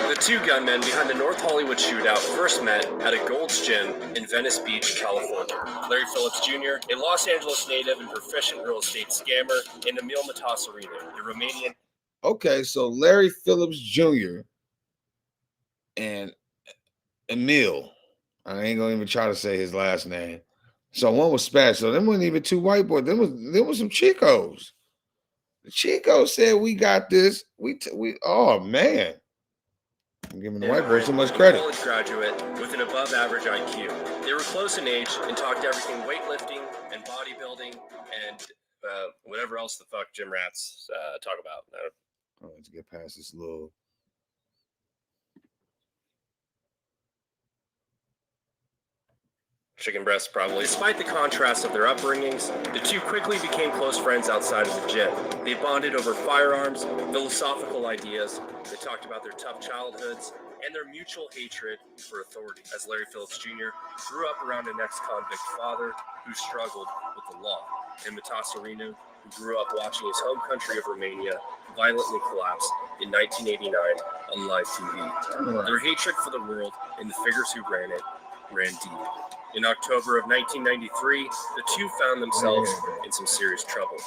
The two gunmen behind the North Hollywood shootout first met at a Gold's Gym in Venice Beach, California. Larry Phillips Jr., a Los Angeles native and proficient real estate scammer, and Emil Matassarino, a Romanian. Okay, so Larry Phillips Jr. and Emil, I ain't gonna even try to say his last name. So one was Spanish. So them wasn't even two white boys. Them was some Chicos. The Chicos said, "We got this." We oh man. I'm giving the white boys so much credit. College graduate with an above-average IQ. They were close in age and talked everything weightlifting and bodybuilding and whatever else the fuck gym rats talk about. Oh, let's get past this little. Chicken breasts, probably. Despite the contrast of their upbringings, the two quickly became close friends outside of the gym. They bonded over firearms, philosophical ideas. They talked about their tough childhoods and their mutual hatred for authority. As Larry Phillips Jr. grew up around an ex-convict father who struggled with the law, and Matassarino, who grew up watching his home country of Romania violently collapse in 1989 on live TV. Their hatred for the world and the figures who ran it ran deep. In October of 1993, the two found themselves in some serious trouble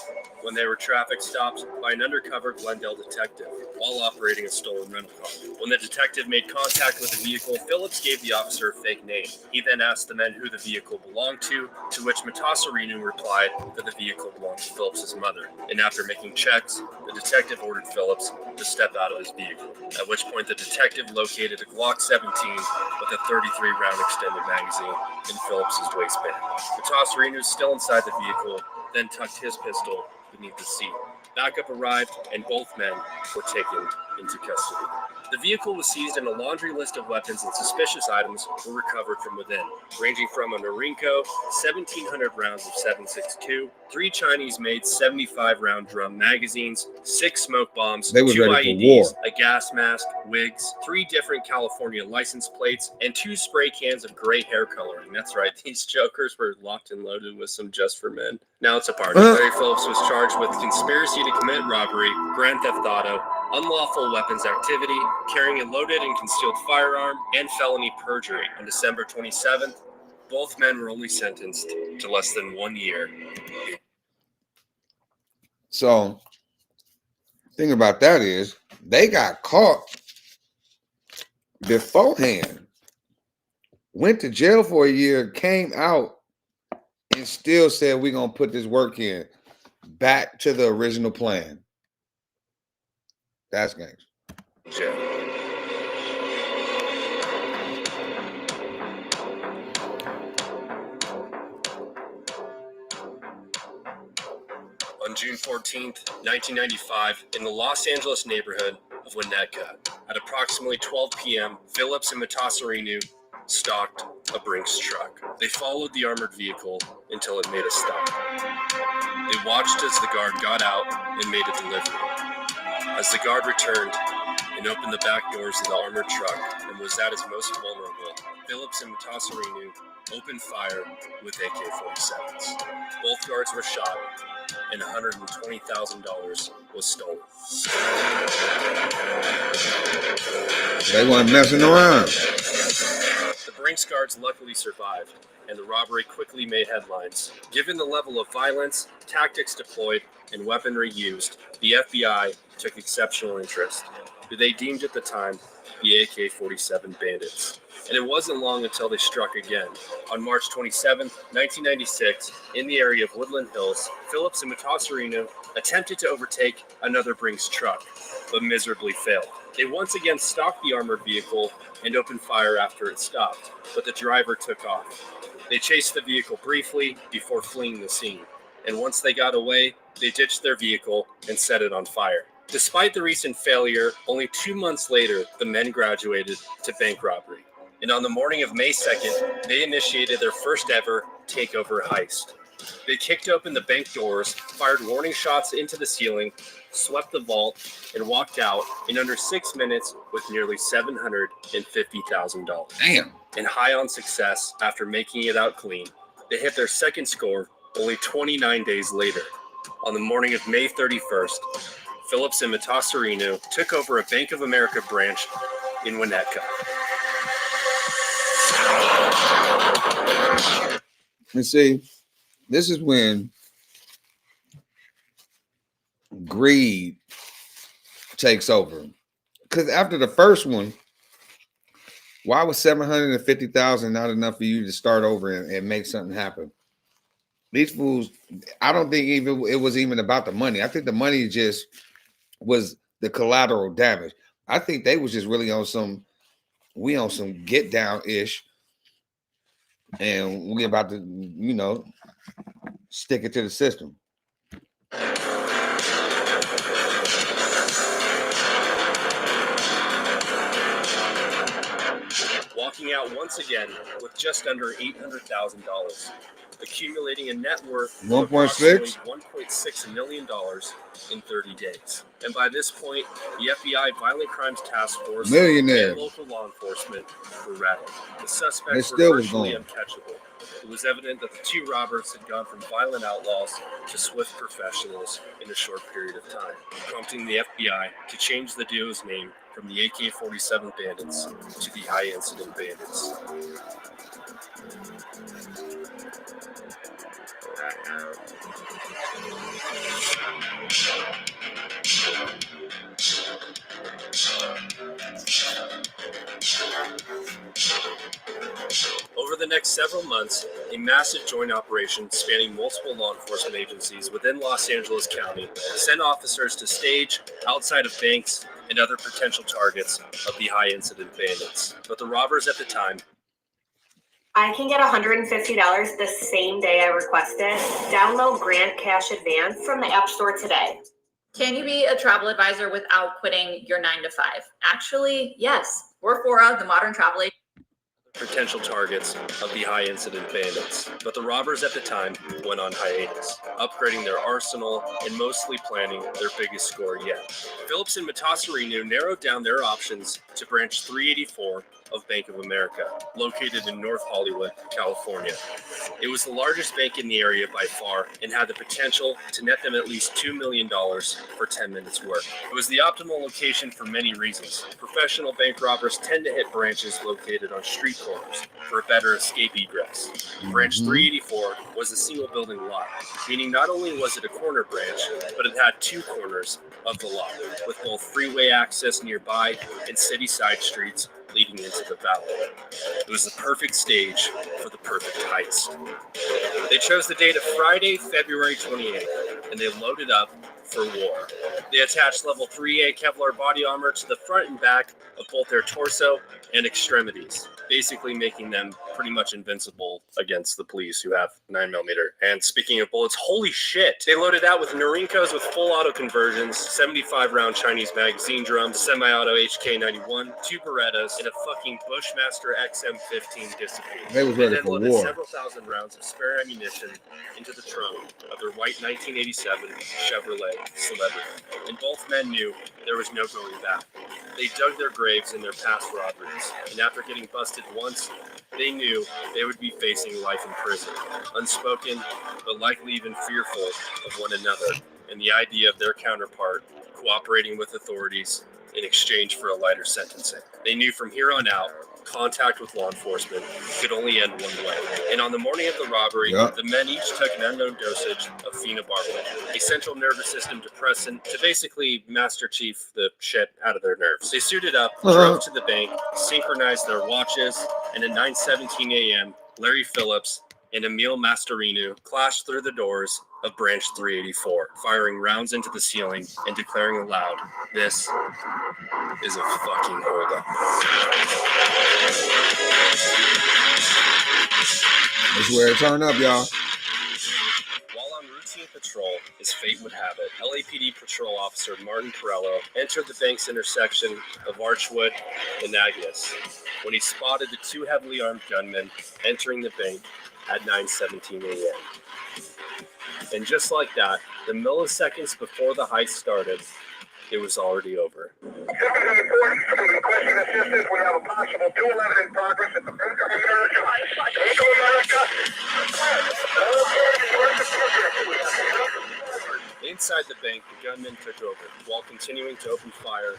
when they were traffic stopped by an undercover Glendale detective while operating a stolen rental car. When the detective made contact with the vehicle, Phillips gave the officer a fake name. He then asked the men who the vehicle belonged to which Matassarino replied that the vehicle belonged to Phillips' mother. And after making checks, the detective ordered Phillips to step out of his vehicle, at which point the detective located a Glock 17 with a 33-round extended magazine in Phillips' waistband. Matassarino, still inside the vehicle, then tucked his pistol beneath the seat. Backup arrived, and both men were taken into custody. The vehicle was seized, and a laundry list of weapons and suspicious items were recovered from within, ranging from a Norinco, 1,700 rounds of 7.62, 3 Chinese-made 75-round drum magazines, 6 smoke bombs, 2 IEDs, a gas mask, wigs, 3 different California license plates, and 2 spray cans of gray hair coloring. That's right, these jokers were locked and loaded with some just for men. Now it's a party. Larry Phillips was charged with conspiracy to commit robbery, grand theft auto, unlawful weapons activity, carrying a loaded and concealed firearm, and felony perjury. On December 27th, both men were only sentenced to less than 1 year. So, thing about that is, they got caught beforehand, went to jail for a year, came out, and still said, we're going to put this work in. Back to the original plan. That's gangster. Jail. On June 14th, 1995, in the Los Angeles neighborhood of Winnetka, at approximately 12 p.m., Phillips and Matassarino stalked a Brinks truck. They followed the armored vehicle until it made a stop. They watched as the guard got out and made a delivery. As the guard returned, and opened the back doors of the armored truck and was at his most vulnerable, Phillips and Mutasarinu opened fire with AK-47s. Both guards were shot, and $120,000 was stolen. They weren't messing around. The Brinks guards luckily survived, and the robbery quickly made headlines. Given the level of violence, tactics deployed, and weaponry used, the FBI took exceptional interest. They deemed at the time the AK-47 bandits. And it wasn't long until they struck again. On March 27, 1996, in the area of Woodland Hills, Phillips and Mutasarinu attempted to overtake another Brinks truck, but miserably failed. They once again stalked the armored vehicle and opened fire after it stopped, but the driver took off. They chased the vehicle briefly before fleeing the scene, and once they got away, they ditched their vehicle and set it on fire. Despite the recent failure, only 2 months later, the men graduated to bank robbery. And on the morning of May 2nd, they initiated their first ever takeover heist. They kicked open the bank doors, fired warning shots into the ceiling, swept the vault, and walked out in under 6 minutes with nearly $750,000. Damn. And high on success after making it out clean, they hit their second score only 29 days later. On the morning of May 31st, Phillips and Mutasarinu took over a Bank of America branch in Winnetka. And see, this is when greed takes over. Because after the first one, why was $750,000 not enough for you to start over and make something happen? These fools, I don't think even it was even about the money. I think the money just was the collateral damage. I think they was just really on some get down ish. And we about to, stick it to the system. Walking out once again with just under $800,000, accumulating a net worth of approximately $1.6 million in 30 days. And by this point, the FBI Violent Crimes Task Force and local law enforcement were rattled. The suspects were virtually uncatchable. It was evident that the two robbers had gone from violent outlaws to swift professionals in a short period of time, prompting the FBI to change the duo's name from the AK-47 Bandits to the High Incident Bandits. Over the next several months, a massive joint operation spanning multiple law enforcement agencies within Los Angeles County sent officers to stage outside of banks and other potential targets of the high incident bandits. But the robbers at the time. I can get $150 the same day I request it. Download Grant Cash Advance from the App Store today. Can you be a travel advisor without quitting your 9 to 5? Actually, yes. We're Fora, the modern travel agent. Potential targets of the high incident bandits. But the robbers at the time went on hiatus, upgrading their arsenal and mostly planning their biggest score yet. Phillips and Mutasarinu narrowed down their options to branch 384 of Bank of America, located in North Hollywood, California. It was the largest bank in the area by far and had the potential to net them at least $2 million for 10 minutes work. It was the optimal location for many reasons. Professional bank robbers tend to hit branches located on street corners for a better escape egress. Branch 384 was a single building lot, meaning not only was it a corner branch, but it had two corners of the lot, with both freeway access nearby and city side streets leading into the valley. It was the perfect stage for the perfect heist. They chose the date of Friday, February 28th, and they loaded up for war. They attached level 3A Kevlar body armor to the front and back of both their torso and extremities, basically making them pretty much invincible against the police who have 9mm. And speaking of bullets, holy shit, they loaded out with Norinkos with full auto conversions, 75-round Chinese magazine drums, semi-auto HK91, 2 Berettas, and a fucking Bushmaster XM15 dissipator. They was ready then for loaded war. several thousand rounds of spare ammunition into the trunk of their white 1987 Chevrolet Celebrity. And both men knew there was no going back. They dug their graves in their past robberies, and after getting busted once, they knew they would be facing life in prison, unspoken, but likely even fearful of one another, and the idea of their counterpart cooperating with authorities in exchange for a lighter sentencing. They knew from here on out, contact with law enforcement could only end one way. And on the morning of the robbery, the men each took an unknown dosage of phenobarbital, a central nervous system depressant to basically Master Chief the shit out of their nerves. They suited up, drove to the bank, synchronized their watches, and at 9:17 a.m., Larry Phillips and Emil Mastorino clashed through the doors of Branch 384, firing rounds into the ceiling and declaring aloud, "This is a fucking holdup." That's where it turned up, y'all. While on routine patrol, as fate would have it, LAPD patrol officer Martin Perello entered the bank's intersection of Archwood and Agnes when he spotted the 2 heavily armed gunmen entering the bank at 9:17 a.m. And just like that, the milliseconds before the heist started, it was already over. Requesting assistance. We have a possible 211 in progress at the Bank of America. Bank of America. Inside the bank, the gunmen took over while continuing to open fire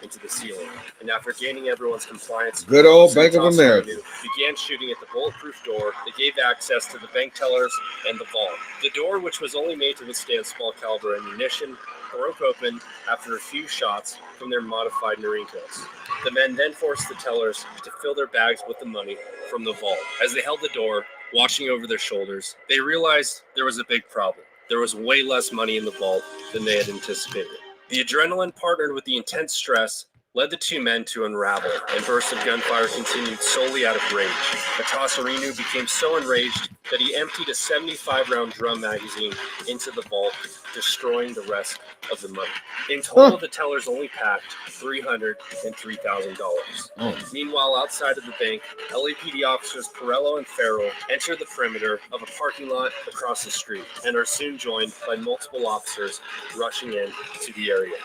into the ceiling. And after gaining everyone's compliance, Good old Bank of America began shooting at the bulletproof door that gave access to the bank tellers and the vault. The door, which was only made to withstand small caliber ammunition, broke open after a few shots from their modified Norinkos. The men then forced the tellers to fill their bags with the money from the vault. As they held the door, watching over their shoulders, they realized there was a big problem. There was way less money in the vault than they had anticipated. The adrenaline partnered with the intense stress led the 2 men to unravel, and bursts of gunfire continued solely out of rage. Atasarinu became so enraged that he emptied a 75-round drum magazine into the vault, destroying the rest of the money. In total, the tellers only packed $303,000. Meanwhile, outside of the bank, LAPD officers Perello and Farrell enter the perimeter of a parking lot across the street and are soon joined by multiple officers rushing in to the area.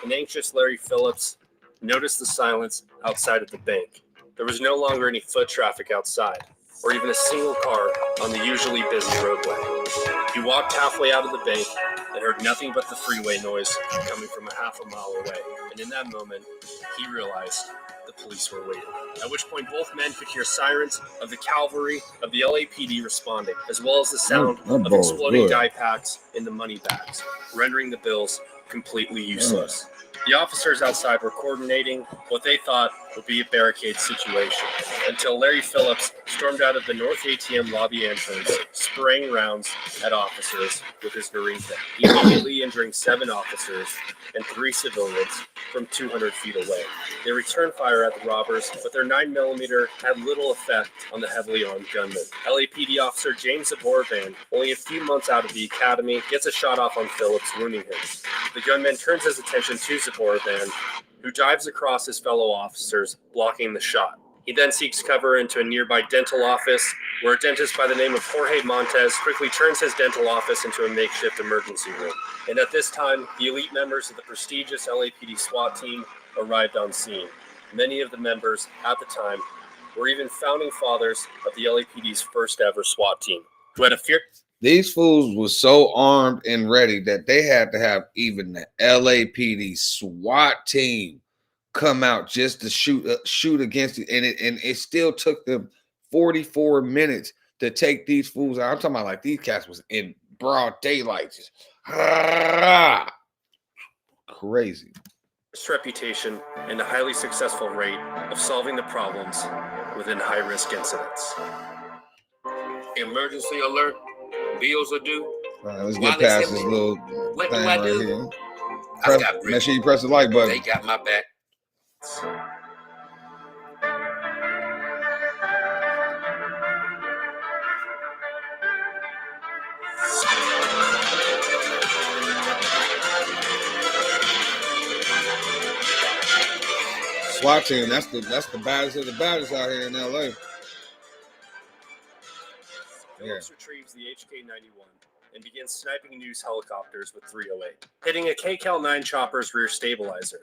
An anxious Larry Phillips noticed the silence outside of the bank. There was no longer any foot traffic outside, or even a single car on the usually busy roadway. He walked halfway out of the bank and heard nothing but the freeway noise coming from a half a mile away. And in that moment, he realized the police were waiting. At which point, both men could hear sirens of the cavalry of the LAPD responding, as well as the sound of exploding die packs in the money bags, rendering the bills completely useless. The officers outside were coordinating what they thought would be a barricade situation until Larry Phillips stormed out of the North ATM lobby entrance, spraying rounds at officers with his Norinka, immediately injuring 7 officers and 3 civilians from 200 feet away. They returned fire at the robbers, but their 9mm had little effect on the heavily armed gunmen. LAPD officer James Zaborvan, only a few months out of the academy, gets a shot off on Phillips, wounding him. The gunman turns his attention to Zaborvan, who dives across his fellow officers, blocking the shot. He then seeks cover into a nearby dental office, where a dentist by the name of Jorge Montes quickly turns his dental office into a makeshift emergency room. And at this time, the elite members of the prestigious LAPD SWAT team arrived on scene. Many of the members at the time were even founding fathers of the LAPD's first ever SWAT team, who had a fear. These fools were so armed and ready that they had to have even the LAPD SWAT team come out just to shoot against it, and it still took them 44 minutes to take these fools out. I'm talking about like these cats was in broad daylight, just crazy. Reputation and a highly successful rate of solving the problems within high-risk incidents. Emergency alert. Bills are due. All right, let's get past this little what thing do I right do? here. I got Make sure you press the like button. They got my back. SWAT team, that's the baddest of the baddest out here in LA. Phillips retrieves the HK-91 and begins sniping news helicopters with 308, hitting a KCAL-9 chopper's rear stabilizer,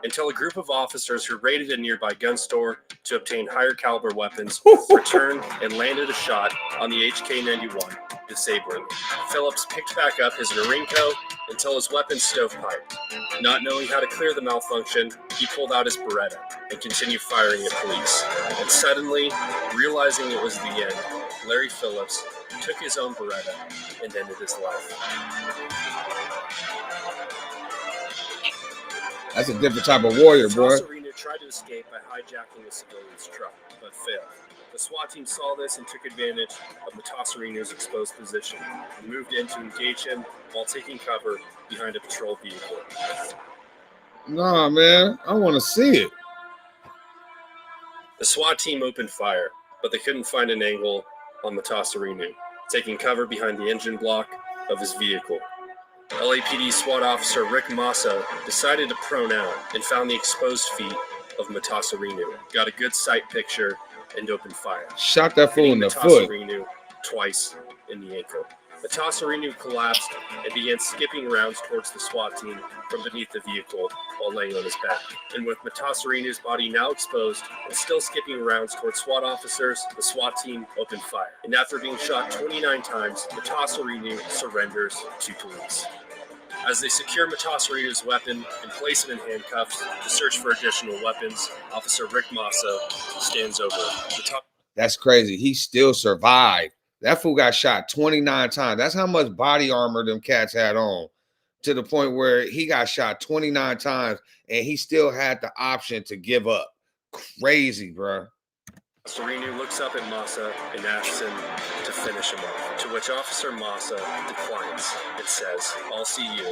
until a group of officers who raided a nearby gun store to obtain higher caliber weapons returned and landed a shot on the HK-91, disabling it. Phillips picked back up his Norinco until his weapon stovepiped. Not knowing how to clear the malfunction, he pulled out his Beretta and continued firing at police. And suddenly, realizing it was the end, Larry Phillips took his own Beretta and ended his life. That's a different type of warrior, boy. Serena tried to escape by hijacking a civilian's truck, but failed. The SWAT team saw this and took advantage of Matasarino's exposed position and moved in to engage him while taking cover behind a patrol vehicle. Nah, man, I want to see it. The SWAT team opened fire, but they couldn't find an angle on Matasarino, taking cover behind the engine block of his vehicle. LAPD SWAT officer Rick Massa decided to prone out and found the exposed feet of Matasarino, got a good sight picture, and opened fire. Shot that fool in the foot. Matasarino twice in the ankle. Matasarino collapsed and began skipping rounds towards the SWAT team from beneath the vehicle while laying on his back. And with Matasarino's body now exposed and still skipping rounds towards SWAT officers, the SWAT team opened fire. And after being shot 29 times, Matasarino surrenders to police. As they secure Matasarino's weapon and place him in handcuffs to search for additional weapons, Officer Rick Massa stands over him. That's crazy. He still survived. That fool got shot 29 times. That's how much body armor them cats had on, to the point where he got shot 29 times and he still had the option to give up. Crazy, bro. Serino looks up at Massa and asks him to finish him off, to which Officer Massa declines and says, "I'll see you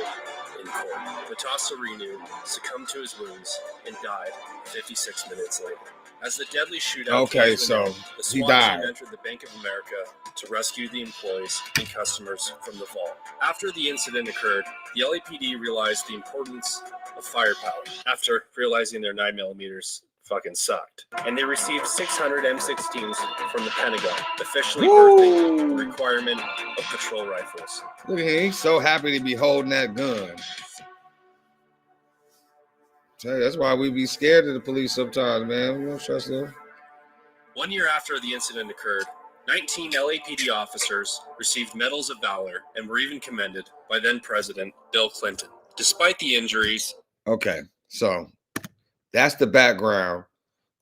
in court." Matasarino succumbed to his wounds and died 56 minutes later. As the deadly shootout came to an end, the SWAT team entered the Bank of America to rescue the employees and customers from the vault. After the incident occurred, the LAPD realized the importance of firepower after realizing their 9mm fucking sucked. And they received 600 M16s from the Pentagon, officially birthing the requirement of patrol rifles. Look at him. He's so happy to be holding that gun. Tell you, that's why we be scared of the police sometimes, man. We don't trust them. 1 year after the incident occurred, 19 LAPD officers received medals of valor and were even commended by then President Bill Clinton. Despite the injuries. Okay, so that's the background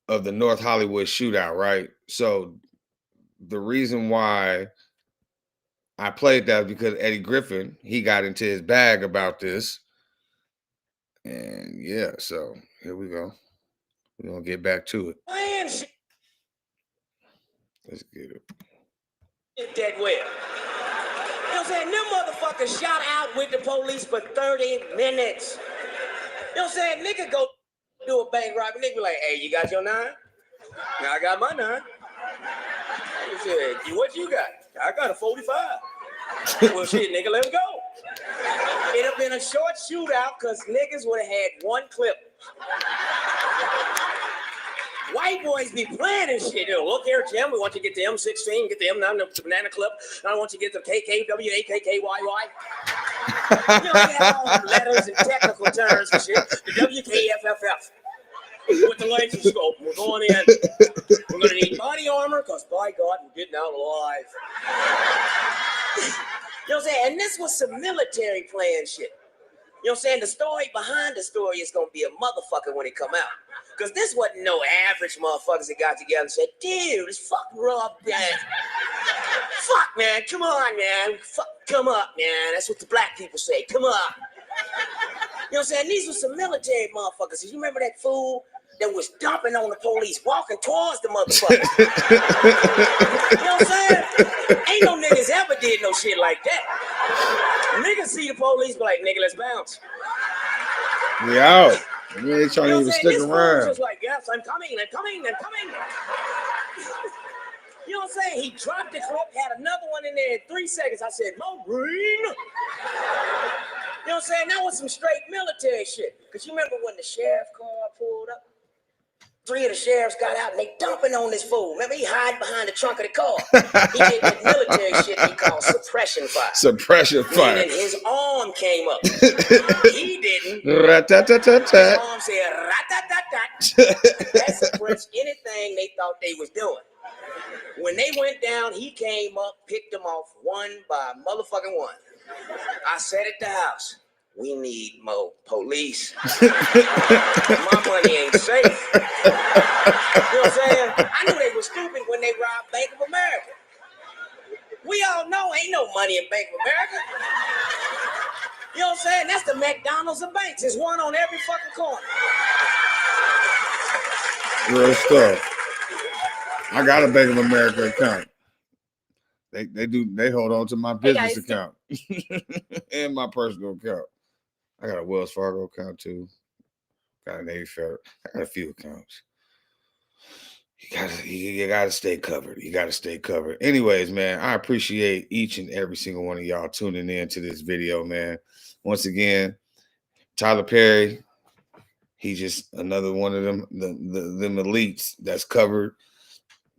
of the North Hollywood shootout, right? So the reason why I played that is because Eddie Griffin, he got into his bag about this. And yeah, so here we go. We're going to get back to it. Let's get it. Dead well. You know what I'm saying? Them motherfuckers shot out with the police for 30 minutes. You know what I'm saying? Nigga go do a bank robbery. Nigga be like, "Hey, you got your 9? Now I got my 9. He said, "What you got?" "I got a 45. Well, shit, nigga, let's go. It'd have been a short shootout because niggas would have had one clip. White boys be playing and shit. You know, "Look here, Jim, we want you to get the M16, get the M9, the banana clip. And I want you to get the KKWAKKYY. You know, they have all the letters and technical terms and shit. The WKFFF. With the laser scope, we're going in. We're going to need body armor because, by God, we're getting out alive." You know what I'm saying? And this was some military plan shit. You know what I'm saying? The story behind the story is going to be a motherfucker when it come out. Because this wasn't no average motherfuckers that got together and said, "Dude, it's fucking rough, man. Fuck, man. Come on, man. Fuck, come up, man." That's what the black people say. Come up. You know what I'm saying? These were some military motherfuckers. You remember that fool that was dumping on the police, walking towards the motherfuckers? You know what I'm saying? Ain't no niggas ever did no shit like that. Niggas see the police, be like, "Nigga, let's bounce." We out. We ain't trying to even stick this around. Just like, "Yes, I'm coming, I'm coming, I'm coming." You know You know what I'm saying? He dropped the clip, had another one in there in 3 seconds. I said, "Mo Green." You know what I'm saying? That was some straight military shit. Because you remember when the sheriff car pulled up? 3 of the sheriffs got out and they dumping on this fool. Remember, he hid behind the trunk of the car. He did that military shit they call suppression fire. Suppression fire. And his arm came up. He didn't. Rat-tat-tat-tat-tat. His arm said, rat-tat-tat-tat. That suppressed anything they thought they was doing. When they went down, he came up, picked them off one by motherfucking one. I said at the house, we need more police. My money ain't safe. You know what I'm saying? I knew they were stupid when they robbed Bank of America. We all know ain't no money in Bank of America. You know what I'm saying? That's the McDonald's of banks. There's one on every fucking corner. Real stuff. I got a Bank of America account. They hold on to my business account and my personal account. I got a Wells Fargo account too. Got an Navy Federal. I got a few accounts. You gotta stay covered. You gotta stay covered. Anyways, man, I appreciate each and every single one of y'all tuning in to this video, man. Once again, Tyler Perry, he's just another one of them elites that's covered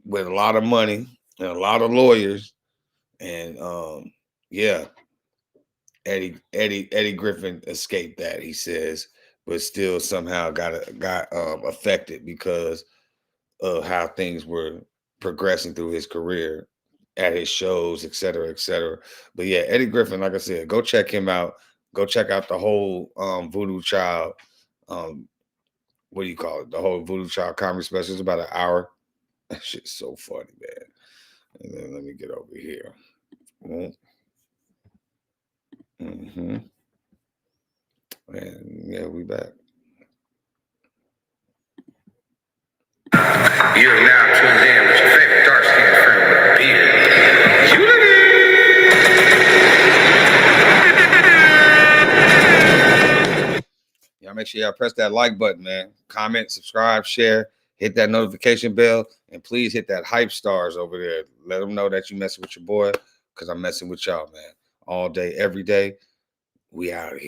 with a lot of money and a lot of lawyers. And yeah, Eddie Griffin escaped that, he says, but still somehow got affected because of how things were progressing through his career at his shows, et cetera, et cetera. But yeah, Eddie Griffin, like I said, go check him out. Go check out the whole Voodoo Child. What do you call it? The whole Voodoo Child comedy special. It's about an hour. That shit's so funny, man. And then let me get over here. Mm-hmm. And yeah, we back. You're now tuned in with your favorite dark-skinned friend with a beard. Y'all make sure y'all press that like button, man. Comment, subscribe, share, hit that notification bell, and please hit that hype stars over there. Let them know that you messing with your boy, because I'm messing with y'all, man. All day, every day. We out of here.